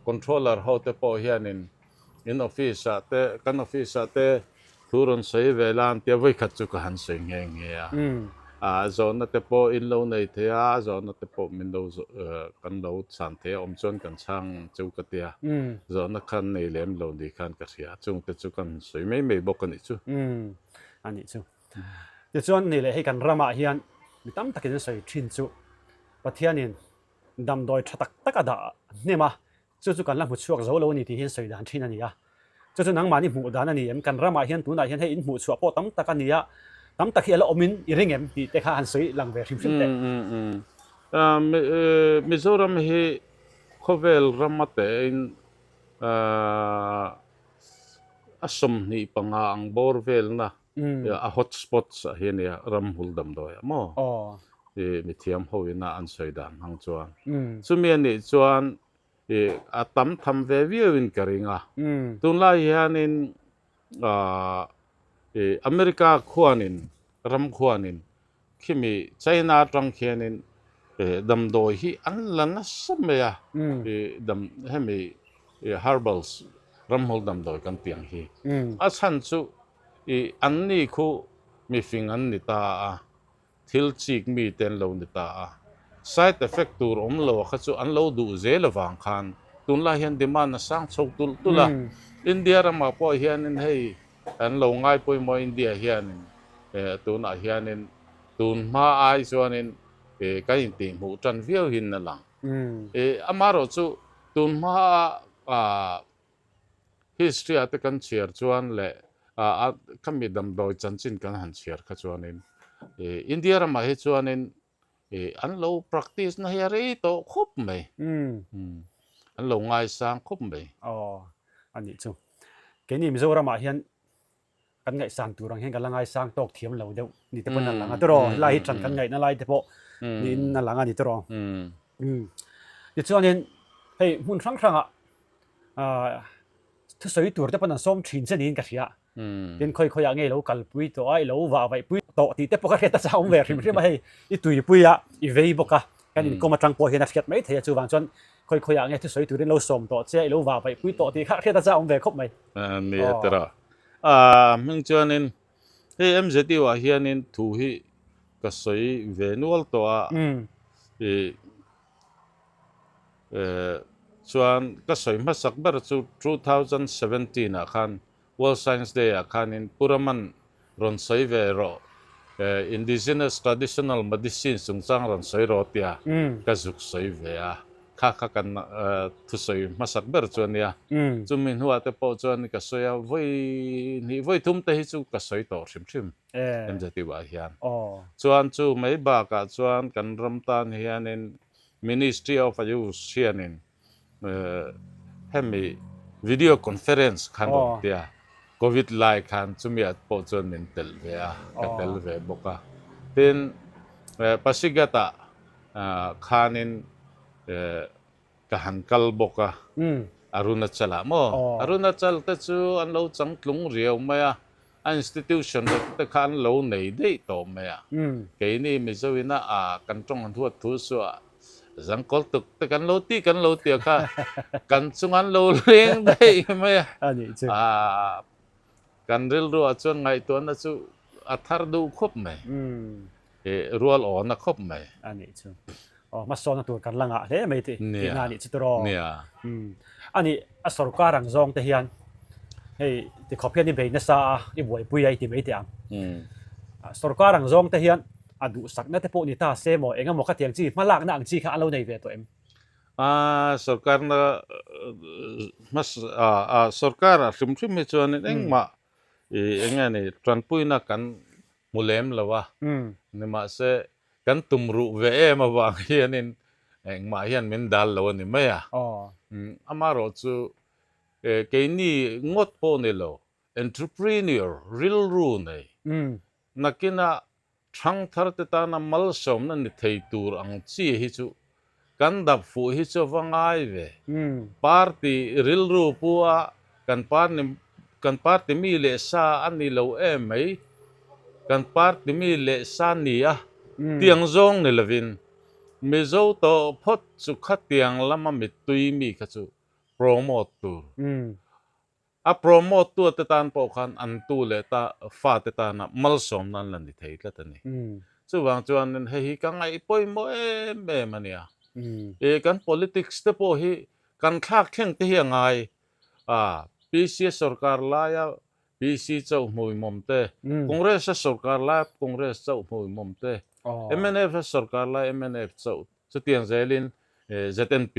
controller how to po hianin in office te kan office te turun sei velan te voi khat chu ka han sei nge nge zona te po in lo nei the zona te po min lo kan lo chan the om chon kan chang chu ka tia zona khan nei lem lo ni khan ka sia chung te chu kan sei mei bok kan chu ani chu te chuan ni le he kan rama hian mi tam takin sei thin chu pathianin dam doi thatak takada nema chu kan la mu chuak zo lo ni ti hian sei dan thin ani chu nang mani mu dan ani em kan rama hian tu na hian he in mu chuak po tam takania tam takhi ala omin iring em ti te kha han sei lang ve hrim te Mizoram he khovel ramate in asom ni panga ang borvel na a hotspots hian ya ramhul dam do ya mo mi thiam hoina an soidan hang chuan chumian ni chuan atam tham ve viewin karinga tunla hianin America khuanin ram khuanin khimi China tang khianin dam doi hi an lana sameya dam hemi herbals ramhol dam doi kan tiang hi a chan chu I an ni khu mi fing an ni ta a thil chik mi ten lo ni ta a side effect tur om lo kha chu an lo du zel awang khan tun la hian demand na sang chok tul tula India rama po hian in hei an lo ngai poi mo India hian tun a hian in tun ma ai chuan in cái in ti mu tran viau hin na lang amaro chu tun ma a history at kan chiar chuan le kami dam doi chanchin kan han chiar kha chuan in India rama he chuan in an lo practice na hiari to khop mai an lo ngai sang khop mai ani chu ke ni Mizoram ah hian kan ngai sang turang hian kalangai sang tok thiam lo deuh ni te pon na langa tro lai hi tran kan ngai na lai te po ni na langa ni tro ni chuan in hei mun thang thang thứ sấy tuổi tới phần xóm chín chân in cả gì ạ, đến khơi khơi nghe lâu cල් pui to ai lâu vào vậy pui to thì tiếp bóc cái ta sao về thì mà ít tuổi pui á, ít về bóc cái này có mà trăng po hiện nay mấy thầy chú vàng chân khơi khơi nghe thứ sấy tuổi đến lâu xóm to chơi lâu vào vậy pui to thì khác ta sao về khóc mày, mi tera mình cho nên hey em sẽ đi vào hiện nên thu hi cái sấy về nuôi to chuan ka soima sak ber chu 2017 a khan World Science Day a khan in puraman ron soi ve ro indigenous traditional medicine sungchang ron soi ro tia ka zuk soi ve a kha kha kan thu soi masak ber chuan ya chumin huwa te po chuan ka soya voi thum te hi chu ka soi to thrim em jati wa hian chuan chu mai ba ka chuan kan ramtan hian in Ministry of Youth hian in hemi video conference khan ro tia covid lai khan chumi at po chon min tel ve a ka tel ve boka tin pasigata khanin ka hankal boka arunachal mo arunachal te chu an lo changtlung riau maya institution te khan lo nei dei to maya ke ni Mizoina kan tong an thuat thu so rằng có tục tới cắn lô tiệc ha cắn sung ăn lô riêng đây mày cắn ril rùa cho ngày tuần là chú thar du khop mày rual on là khop mày anh ấy chứ mà so na tuần cắn lăng à thế mày thì ngài đi chứ rồi anh ấy sarkar ang zong te hian hey thì copy ni be na sa ni buai pui ai ti mấy ti am sarkar ang zong te hian adu sak na te po ni ta se mo enga mo ka tiang chi malak na ang chi kha alo nei ve to em sarkar na mas sarkar sim me chuan eng ma enga ni tranpui na kan mulem lawa ni ma se kan tumru ve em awang hian in eng ma hian min dal lo ni me ya amaro chu ke ni ngot po ni lo entrepreneur real ru nei nakina thang thar te ta na mal som na ni thei tur ang chi hi chu kan dap fu hi chu wangai ve party ril ru puwa kan party mi le sa ani lo em mai kan party mi le sa ni a tiang zong ni lovin Mizo to phot chu khat tiang lama mi tui mi kha chu promote tur promote tu te tan po khan an tu le ta fa te ta na mal som nan lan ni thei tla tani chu wang chuan nen he hi ka ngai poi mo em mania kan politics te po hi kan thak theng te hi ngai PC sarkar la ya PC chau moi mom te congress sarkar la congress chau moi mom te MNF sarkar la MNF chau chu tiang zelin ZNP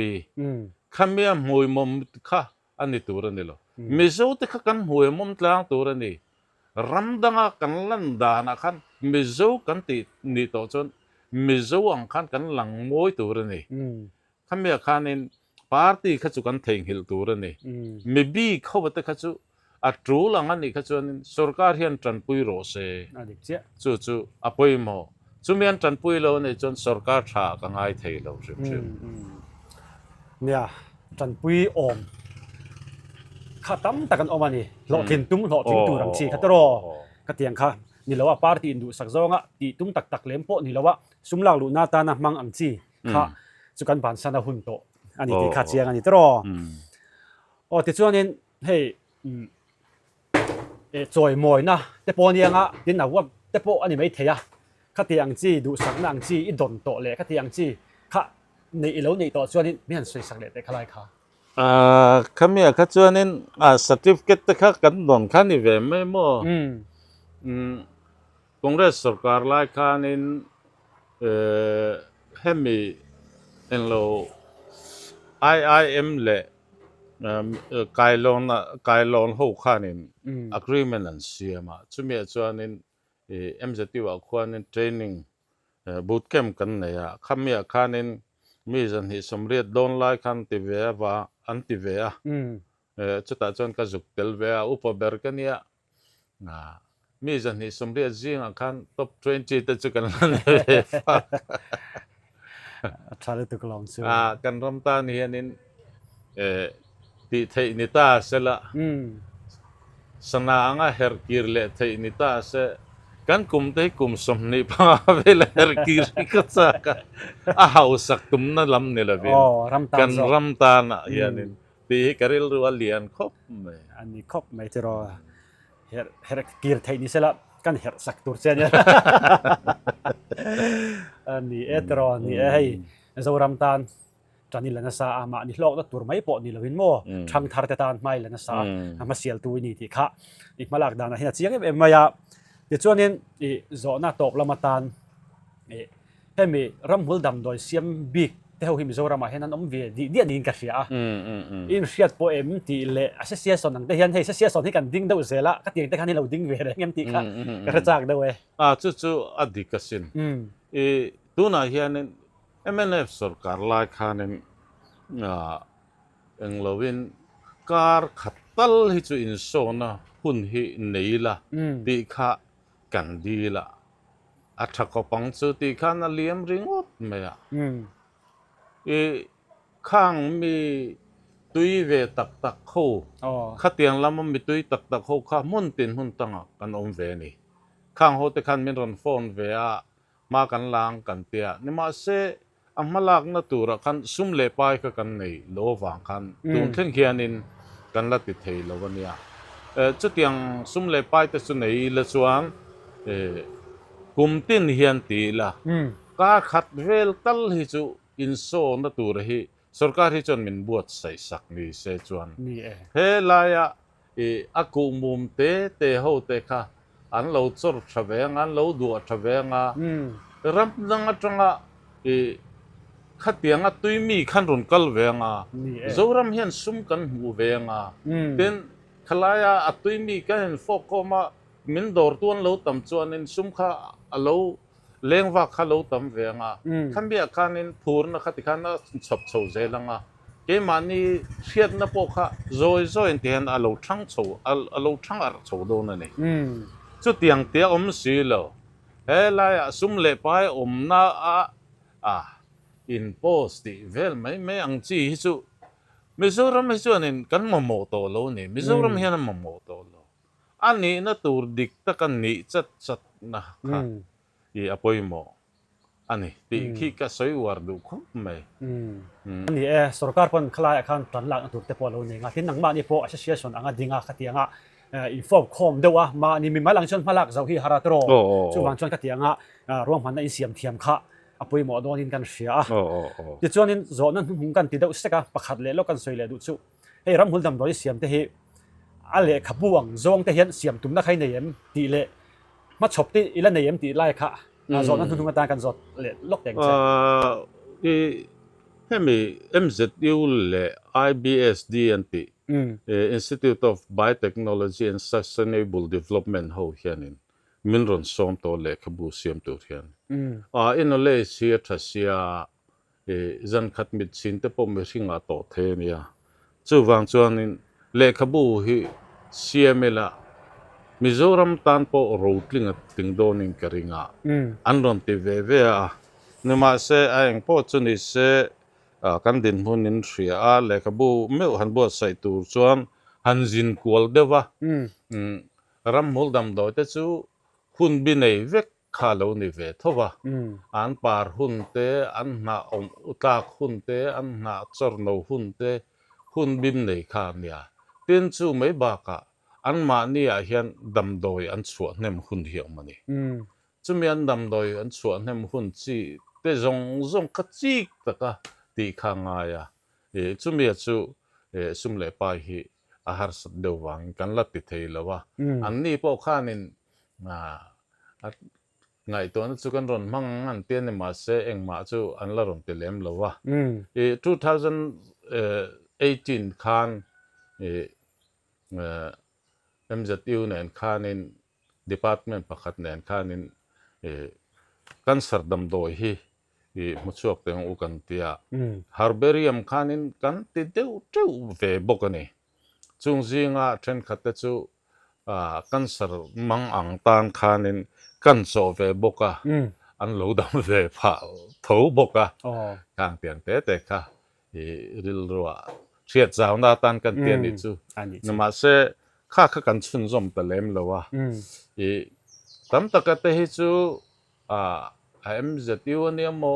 khamia moi mom kha ani tur ani lo Mizo te kha kan huai mom tlang tur ani ramdanga kan lan dana khan Mizo kan ti ni to chon Mizo ang khan kan lang moi tur ani khamia khanin party kha chu kan theng hil tur ani me bi khowa te kha chu a tru lang ani kha chuan sarkar hian tranpui ro se chu apoi mo chumian tranpui lo nei chon sarkar tha ka ngai thei lo rim nia tranpui om khatam takan omani lo thin tum rang chi khatro ka tiang kha ni lawa party indu sak zonga ti tum tak lem po ni lawa sumlang lu na ta na mang ang chi kha chukan ban sana hun to ani ti kha chiang ani tro ti chuanin เฮ้จอยมอยนะแต่ปอนี่งะดินหนาว่าแต่ปออันนี้ไม่เทียข้าที่ยังจีดูสักนางจีอีดนโตเลยข้าที่ยังจีข้าในอีโลนี่ต่อส่วนนี้ไม่เห็นสวยสักเลยแต่ข้าไรค่ะคำนี้ข้าจวนนี้certificate ข้ากันโดนข้านี่เว้ยไม่มั่วคอนเกรสสุรการไล่ข้านี่ให้มีเอ็นโล IIM เลยไกลลอนหูข้านี่ agreement นั่นเสียมาช่วงนี้จวนนี้MZT ว่าควรนี่ training bootcamp กันเนี่ยคำนี้ข้านี่มีจันที่สมเด็จโดนไล่ขันติเวว่าอันติเวะจุดตัดจนกระจุกเตลเวะอุปเบอร์กันเนี่ยมีจันที่สมเด็จจริงขัน top 20แต่จุกันนั่นเลยทาร์ตุกลองซื้อกันรำตานี่นี่ที่ไทยนิตาเสละสนางเฮอร์กิร์เลไทยนิตาเสกันคุมเตะคุมสมนิพาเวลเฮอร์กิร์ก็สักหาสักตุมนั่นลำนี่ละเว้ยกันรำตานะยันนี่ที่กริลรัวเลียนครบไหมอันนี้ครบไหมที่รอเฮอร์กิร์ไทยนี่เสละกันเฮอร์สักตัวเสียเนี่ยอันนี้รอนี่ให้เรารำตาจานี่แหละนะสาอามานี่โลกนั่นตัวไม่ปอนี่เราเห็นโม่ทางทาร์เตตานไม่แหละนะสามาเสียตัวนี่ที่ข้าอีกมาหลักดานะเห็นเสียงเอ็มมายาเดี๋ยวช่วงนี้โซน่าตกละมาตานให้มีรำหัวดำโดยเสียมบิ๊กแต่เขาหิมโซรามาเห็นนั้นเวียดีนี่กันเสียอินเสียดโปเอ็มที่เละเสียสอนนั่งแต่เห็นให้เสียสอนที่กันดิ้งเดาเสละก็เตียงแต่คันนี้เราดิ้งเวียเลยงั้นที่ข้ากระจากเดาเว้ยจู่อดีตสินตัวน่ะเห็นMNF สุรการไล่ข้านี่เอ็งเราวินการขัดตัลให้จู่อินโซนะหุ่นหินี่ละตีข้ากันดีละอัฐกปังจู่ตีข้าน่ะเลี้ยมริงอดไหมอ่ะข้างมีตุยเวตักเข้าข้าเตียงละมันมีตุยตักเข้าข้ามุ่นตินหุ่นตั้งกันอมเวนี่ข้างเขาแต่ขันมีรอนโฟนเวะมากันลางกันเตียนี่มาเสอัมลากนัตัวรักันซุ่มเล่ไปกันในโลวังกันตุนเข่งเขียนินกันละติดเทลวันนี้จุดยังซุ่มเล่ไปแต่สุนัยละส่วนกุมตินเฮียนตีละการขัดเวลตัลฮิจูอินโซนัตัวระสุรการฮิจนมินบวชใส่สักนี่เสจวนเฮลายะอากูมุมเตะหูเตะค่ะอันเราจุดทเวงอันเราดูทเวงรำดังจังขัดเตียงตุยมีขันรุนกัลเวงจรำเห็นซุ่มกันหูเวงเต็นขลายตุยมีกันฟอกก็มามินดอร์ตัวนเราตั้มจวนนินซุ่มข้าเราเลี้ยงว่าข้าเราตั้มเวงขันเบียกันินพูร์นะขัดขันน่ะชอบโชว์เจลังเกมันนี่เชียดนะพวกข้าโจยเตียนเราช่างโชว์เราช่างโชว์โดนนี่จุดเตียงเตียอมสีเหลวเฮ้ยลายซุ่มเล็บไปน่าอินโพสต์เวลไม่อังจีฮิจูมิโซรัมฮิจูนี่กันมาโมโตโลนี่มิโซรัมเฮียนมาโมโตโลอันนี้นะตัวดิกตะกันนี่จัดนะคะอภัยโมอันนี้ที่ขี้กระสอยวาร์ดูคุ้มไหมอันนี้สุรการพนคลายขันตันหลังตัวเตปโลนี่งาที่นังมานี่พออาชีพส่วนอ่างดิ่งขัดยังอินโฟคอมเดี๋ยวมานี่มีมาหลังชนมาหลักเจ้าที่ฮาราโตรช่วงชนขัดยังรวมพันในเสียมเทียมข้าอภัยหมอโดนกันเสียเดี๋ยวช่วงนี้โซนนั้นหุ่นกันติดเอาสักประคัดเลยแล้วกันสวยเลยดูชูให้รำหุ่นดำโดยเสียมเตะอะไรขบวงโจงเตะเห็นเสียมตุ้มนักให้ในเอ็มตีเละมาชบตีอีละในเอ็มตีไล่ค่ะโซนนั้นหุ่นกันกันโซนเละล็อกแดงให้มี MZU เละ IBSD อันที่ Institute of Biotechnology and Sustainable Development เขาเขียนมินรอนซ้อมตัวเล็กขบูเสียมตัวเขียนอินโนเลเซียทัศยาจันขัดมิดสินแต่พอไม่สิงห์ต่อเทนียจู่วางจวนเล็กขบูฮิเสียเมล่ามิโซรัมตันพอรูทลิงติงโดนิงกริงอันรอนติเวเวนี่มาเสไอ้พอจุนิเสกันดินหุ่นนินเสียเล็กขบูไม่หันบัวใส่ตัวจวนหันจินกวลเดวะรำมุลดำโดยแต่จู่หุ่นบินเอเวกข้าเรานี่เวทว่าอันปาร์หุ่นเตอันน่าอมอุตากหุ่นเตอันน่าจอร์โนหุ่นเตหุ่นบินเอข้าเนี่ย tin chu mai ba ka an ma ni a hian damdawi an chuah hnem hun hi mani chumi an damdawi an chuah hnem hun chi te zong ka chik taka ti kha nga ya chumi chu sum le pa hi a har sat dewang kan la ti thei lawa an ni po khanin ngai to na chu kan ron mang an tian ni ma se eng ma chu an la ron te lem lawa 2018 khan MZU nen khanin department pakhat nen khanin cancer damdawi hi muchuak teng u kan tia herbarium khanin kan ti deuh teuh ve bawk ani chung zinga then khatte chu cancer mang ang tan khanin kan chaw ve bawka an lo dam ve pha tho bawka kang tiang te kha ril ruwa thiat zaw na tan kan tian ni chu nama se kha kan chun zom ta lem lawa tam taka te hi chu MZU ni mo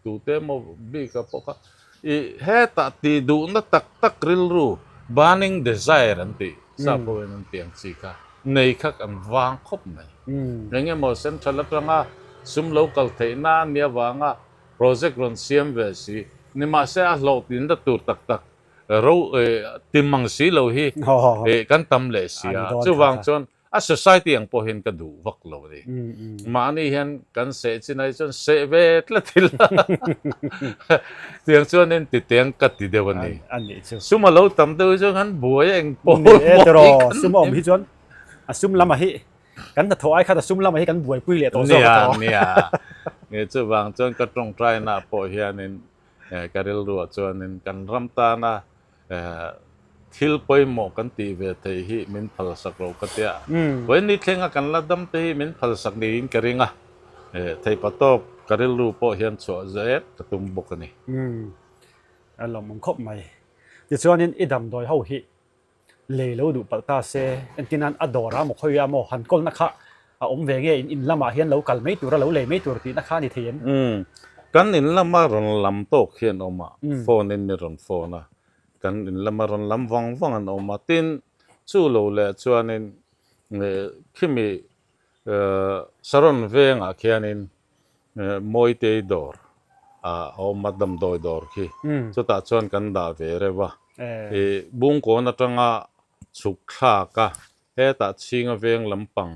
tu te mo bi ka poka he ta ti du na tak ril ru burning desire an ti sa po en tiang chi ka nei khak an wang khop mai nge mo central atanga sum local theina nia wanga project ron siam ve si ni ma se a lo tin da tur tak ro timang si lo hi kan tam le sia chu wang chon a society ang po hin ka du wak lo ri mani hian kan se chinai chon se ve tla thil tiang chon nen ti tiang ka ti dewani suma lo tam de chon han buai eng po tro suma om hi chon a sum lama hi kan ta thoi kha ta sum lama hi kan buai pui le to zo nia nge chu wang chon ka tong trai na po hianin karil ru chuanin kan ramta na thil poimo kan ti ve thei hi min phal sak ro ka tia when ni thlenga kan la dam te hi min phal sak ni in karinga thei patop karil ru po hian chu zet ka tum bok ani alom mong khop mai ti chuanin idam doi ho hi le lo du palta se entinan adora mo khoya mo han kol na kha a om ve nge in lama hian lo kal mei tur lo le mei tur ti na kha ni thein kan in lama ron lam tok hian oma phone in ni ron phone a kan in lama ron lam wang an oma tin chu lo le chuanin khimi saron venga khianin moi te dor oma dam doi dor khi chu ta chuan kan da ve rewa bung ko na tanga chuk kha ka he ta chinga veng lampang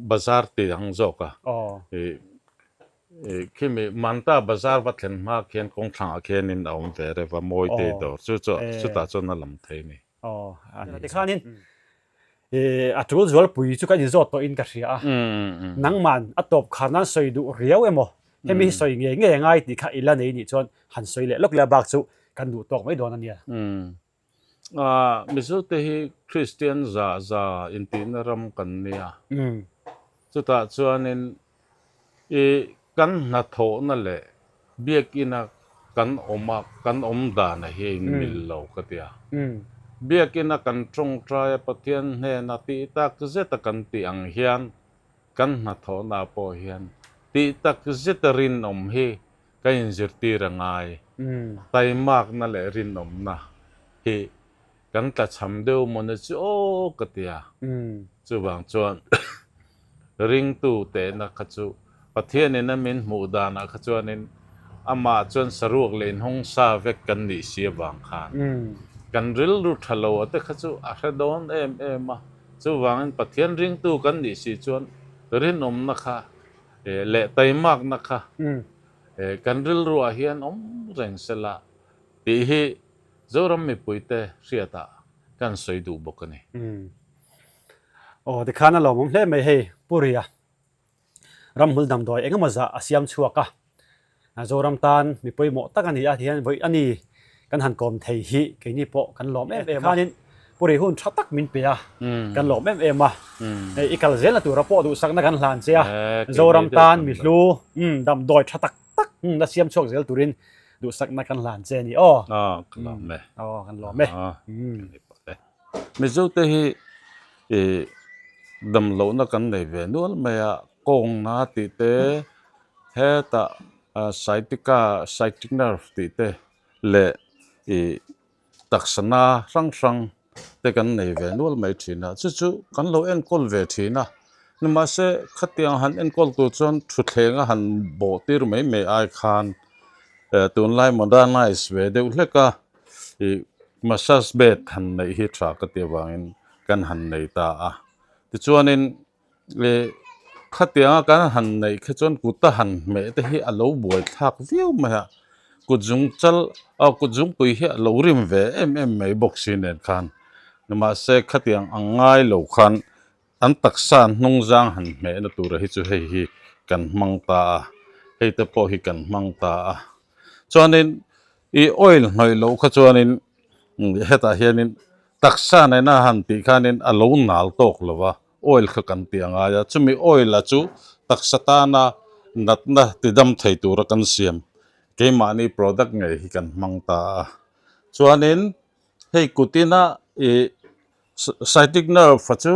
bazar ti hang zo ka kimi manta bazar va thlen ma khian kong thang khian in aum ve re va moi te dor chu ta chon na lam thei ni ani khanin atul zol pui chu ka ni zot to in ka ria nangman atop khana soi du riau emo hemi soi nge ngai ti kha ila nei ni chon han soi le lok la bak chu kan du tok mai don ania miso te hi Christian za in tin ram kan nia chu ta chuanin kan na tho na le biak ina kan om da na hi mil lo ka tia biak ina kan trong trai pathian he na ti tak zeta kan ti ang hian kan na tho na po hian ti tak zeta rin om hi ka in zirti rangai tai mak na le rin om na hi kan ta cham deu mo na chu ka tia chu bang chuan ring tu te na kha chu pathian in min mu da na kha chuanin ama chuan saruak len hong sa vek kan ni sia wang khan kan ril ru thalo ate kha chu a hredon em chu wangin pathian ring tu kan ni si chuan rin om na kha le taimak na kha kan ril ru a hian om reng sela ti hi zoram mi puite riata kan soi du bokani de khana lo mom hle mai he puria ramhul dam doi engamaza asiam chuaka zoram tan mi poi mo takani a hian voi ani kan han kom thei hi ke ni po kan lom em khanin puri hun thatak min pe a kan lom em a ikal zel na tu ra po du sakna kan hlan che a zoram tan mi hlu dam doi thatak tak na siam chuak zel turin du sakna kan hlan che ni kan lom me kan lom me mi zo te hi dam lo na kan nei ve nual me a kong na ti te he ta sciatic nerve ti te le ตักษณะรังแต่กันในเวนัวไม่ทีนะจู่กันเราเอ็นกอลเวทีนะนี่มาเสขัดยังหันเอ็นกอลตัวจนชุดเทงหันโบตีรไม่ไอคานตัวไล่โมเดิร์นไนส์เวเดี๋ยวเล็กก็มาซัสเบทหันในฮิตราก็เตียวางกันหันในตาที่ชวนนินขัดยังกันหันในแค่จนกุตหันไม่แต่ที่อารมณ์บวยทักวิวมากุจุงจัลกุจุงปุยเฮลอริมเวไม่บอกสินเองคันนี่มาเสขัดยังง่ายโลคันอันตักษานนงจางหันไม่นตัวฮิจูเฮีกันมังตาเฮตโปฮิกันมังตาชวนนินอีออยล์หน่อยโลขชวนนินเฮตาเฮียนินตักษานในหน้าหันตีขานินอารมณ์นัลตกเลยวะออยล์ขกันตียงอายะจุมีออยล์ละจูตักษตานานัดนะติดำไทยตัวรักันเสียมเกมานี่ product ไงฮิกันมังตาชวนนินให้กุตินะsciatic nerve ฟัจู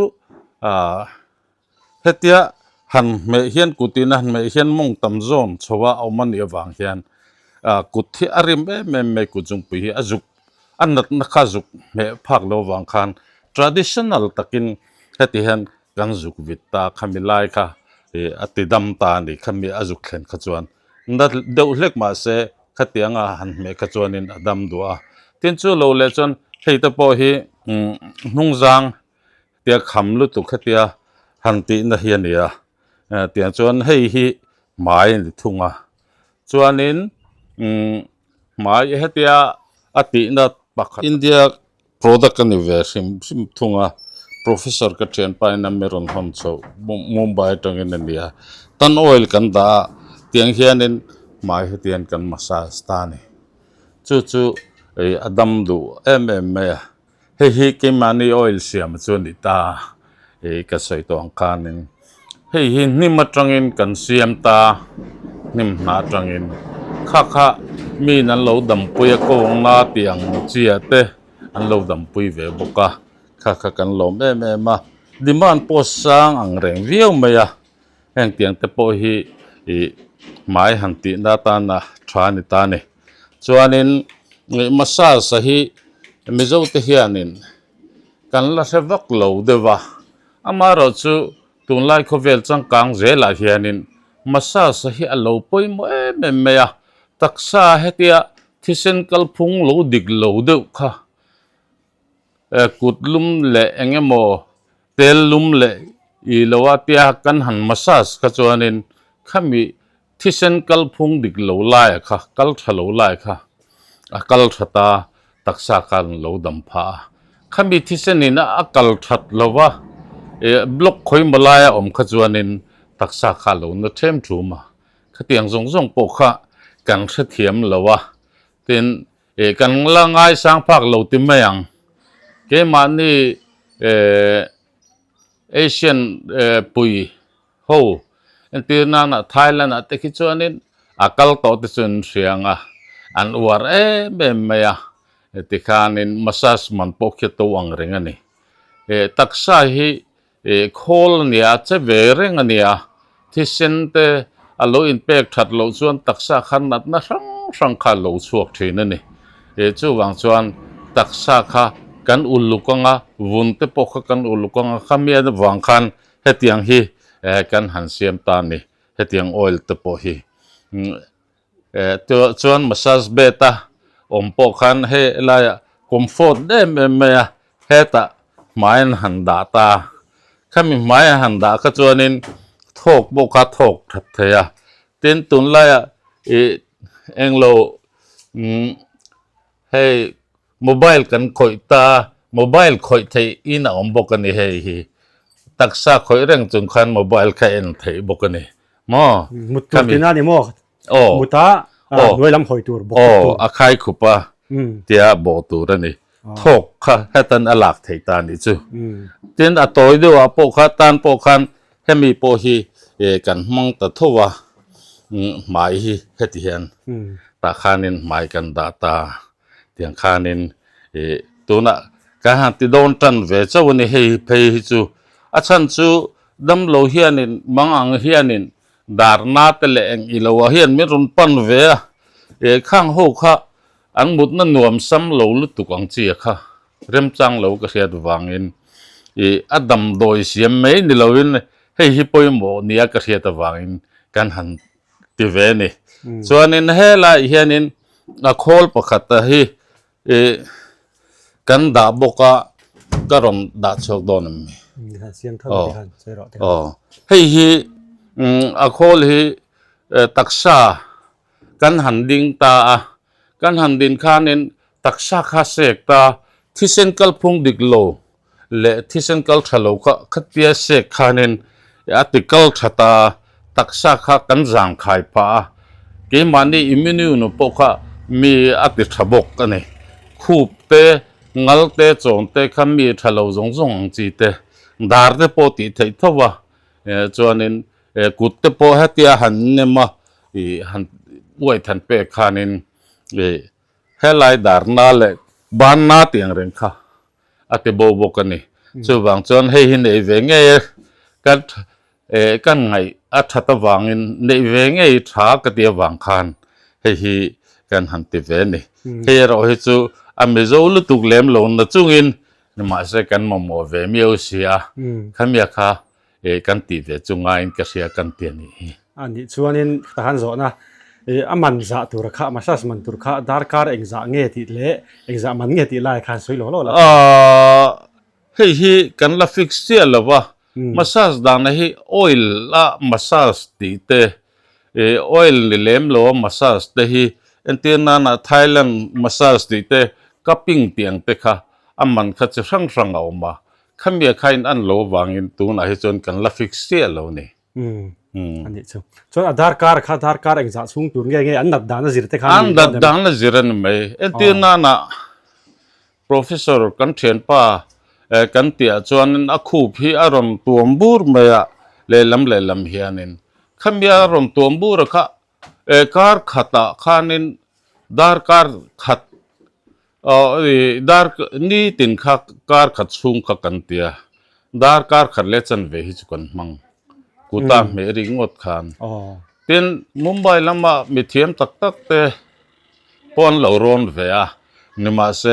เฮตียหันไม่เฮียนกุตินะไม่เฮียนมงตำโซนชัวเอามันเยาวางเฮียนกุฏิอาริมไม่กุจุงปีอาจุกอันนั้นนักจุกไม่พักโลวังคัน traditional ตะกินเฮติเห็นกันจุกวิตาขมิไลค่ะอติดำตานี่ขมิอาจุกเห็นขจวนนั่นเดี๋ยวเล็กมาเสขติยังหันไม่ขจวนินดำดัวทิ้งจู่โลเลจนเฮตโปฮีนุ่งจางเตียขำลุตุขติยหันตีนเฮียนี่เตียจวนเฮฮีหมายนี่ทุ่งจวนนินหมายเฮตียอตินัดปักอินเดีย product กันนี่เวสิมทุ่งprofessor ก็เชียนไปนั่นเมรอนฮันโซมุมไบตรงนี้นี่ตันออยล์กันดาเตียงเฮียนินหมายเฮตียนกันมาซาสตานีจู่อดัมดูเฮีกิมานีออยล์เสียมจวนดิตาก็ใส่ตัวอังคารนินนี่มาตรงนี้กันเสียมตานิมนาตรงนี้ข้ามีนั่นเราดำปุยก็วงนาเตียงเจียเตอันเราดำปุยเวบุกะข้ากันลมมาดิมันโพสังอังเร่งวิวมาแห่งเตียงแต่โพฮีหมายหันตินาตานะทรานิตานี่ส่วนนินมาซาสหิมิโซเทียนินกันละเสวักเหลาเดวะอามาเราจูตุนไลโคเวลจังกังเจลาเฮียนินมาซาสหิอเหลาปุยไม่ตักษาเฮตียที่เซนกัลพุงเหลาดิกเหลาเดวค่ะกุดลุมเละเองโมเตลลุมเละอีลวาตียกันหันมาซาสกจวนินข้ามีที่เซนกัลพุงดิกเหลาไล่ค่ะกัลทะเหลาไล่ค่ะกัลทะตาตักษากันเหลาดำผาข้ามีที่เซนินกัลทัดเลวะบล็อกคอยมาไล่ขจวนินตักษากันเหลาเนเทมทูมาขเตียงทรงปกค่ะกันเสถียมเลวะเป็นกันละง่ายสร้างภาคเหลาติมยังเกมานี่เอเชียนปุยโฮอันที่นั่นไทยแลนด์แต่คิดว่านี่กัลโตติสุนเสียงอันวาร์ไม่ที่ขานินมาซัสมันปกตัวอังเริงนี่ตักษาฮีโคลเนี่ยจะเวริงนี่ที่เซนเตอโลอินเปกทัดโลส่วนตักษาขันนัดนะสังขาโลสวกทีนั่นนี่จู่วังส่วนตักษาขากันอุลุกังวุนเตปกกันอุลุกังขมีนวังคันเฮตียงฮีกันหันเสียมตานี่เฮตียงออยล์เตปฮีตัวส่วนมาซัสเบต้าปกคันเฮลายคอมฟอร์ตไม่เฮตาหมายหันดาตาข้ามีหมายหันดาก็จวนนินทกบกทกทัดเทียเต็นตุนลายเอ็งโลให้โมบายกันคอยตาโมบายคอยไทยอินบอกกันนี่ให้ตักษาคอยเร่งจนคันโมบายแค่เอ็นไทยบอกกันนี่มอมุดตัวน่านี่มอมุตาด้วยลำหอยตัวบอกตัวอาคายขุปะเดียบอกตัวนี่ทกค่ะให้ตันอลักไทยตานี่จูเต็นอตัวด้วยว่าปกขันตันปกขันให้มีปฮีกันมองแต่ทั่วหมายให้ที่เห็นตาขานินหมายกันดาตาเตียงขานินตัวน่ะการหันติโดนจันเวเจ้าวันนี้ให้ไปจูอาชันจูดำโลเฮียนินมังอังเฮียนินดาร์นาเตเลงอิโลเฮียนไม่รุนปันเวข้างหูข้า อังมุดนั่นนวมซ้ำโลลุตุกังจีค่ะเริ่มจังโลก็เสียดวางอินอดัมโดยเสียไม่นี่เราอินให้ฮิปโปยโมนี่ก็เสียดวางอินกันหันติเวนี่ส่วนอินเฮล่าเฮียนินนักโคลปขัดให้กันดาบกะก็รำดาชกโดนมีเสียงเท่าที่หันใช่หรอให้ฮีนักโคลฮีตักษากันหันดิ่งตากันหันดินข้านินตักษาข้าเสกตาที่เส้นกัลพุงดิกโลและที่เส้นกัลทะโลก็ขัดเปียเสกข้านินอัติกัลชะตาตักษาข้ากันจางขายป้าเกมันนี่อิมินิวนุปกะมีอัติทบกกันนี่คูบเตงัลเตโจนเตข้ามีทะโลจงจงจีเตดาร์เตปอติเทยทว่าจวนนินกุตเตปอฮัตยาหันเนมาหันอวยทันเปข้านินเฮลัยดาร์นาเลบานนาเตียงเริงค่ะอาติโบบกันนี่ช่วงจนให้หินเอเวงเอกันไงอัฐตะวังอินเอเวงเอช้ากติวังคานให้ฮีกันหันติเวนี่ให้เราให้จูอเมซอนลุตุกเลมลงนะจุงอินนี่มาเสกันมาโมเวมีโอเซียขมีค่ะกันติเวจุงไงอินก็เสียกันเตียนี่อันนี้ชวนนินทหารโซนะอามันจะตุรกะมาสัสมันตุรกะดาร์การเองจะเงี้ยติเละเองจะมันเงี้ยติไล่ขันสวยหล่อละเฮ้ยกันละฟิกเซียลวะมาสัสดังนะเฮ้ออยล์ละมาสัสติเตออยล์เลมโลมาสัสเตเฮ้เอ็นเตียนานะไทยแลนด์มาสัสติเตกับปิ้งเตียงเตค่ะอามันขัดจะช่างเอามาขมีใครอันโลวางอินตัวนะเฮ้จนกันละฟิกเซียลแล้วนี่อันนี้ชวนดาร์การข้าดาร์การเองจะสูงตัวเงี้ยอันดับดานะจิรเตขันอันดับดานะจิรนไม่เอ็นเตียนานะ professor กันเทียนป้ากันเตียจวนนักคูพี่อารมณ์ตัวบูร์เมียเลลำเฮียนินขมีอารมณ์ตัวบูร์ค่ะการขัดขานินดาร์การขัดดาร์นี่ตินขัดการขัดสูงขัดกันเตียดาร์การขัดเลชันเวหิจุกันมังกูตามเมริงอดขานตินมุมไบลำมามีเทียมตักเตปอนเหล่ารอนเวียนิมาเซ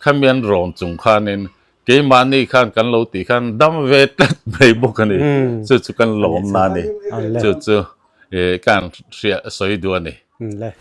ขมีอันรอนจุงขานินเกมันนี่ขันกันเหล่าตีขันดำเวทไปบุกันนี่จุกันหลอมนานี่จุการเสียสวยดัวนี่เลย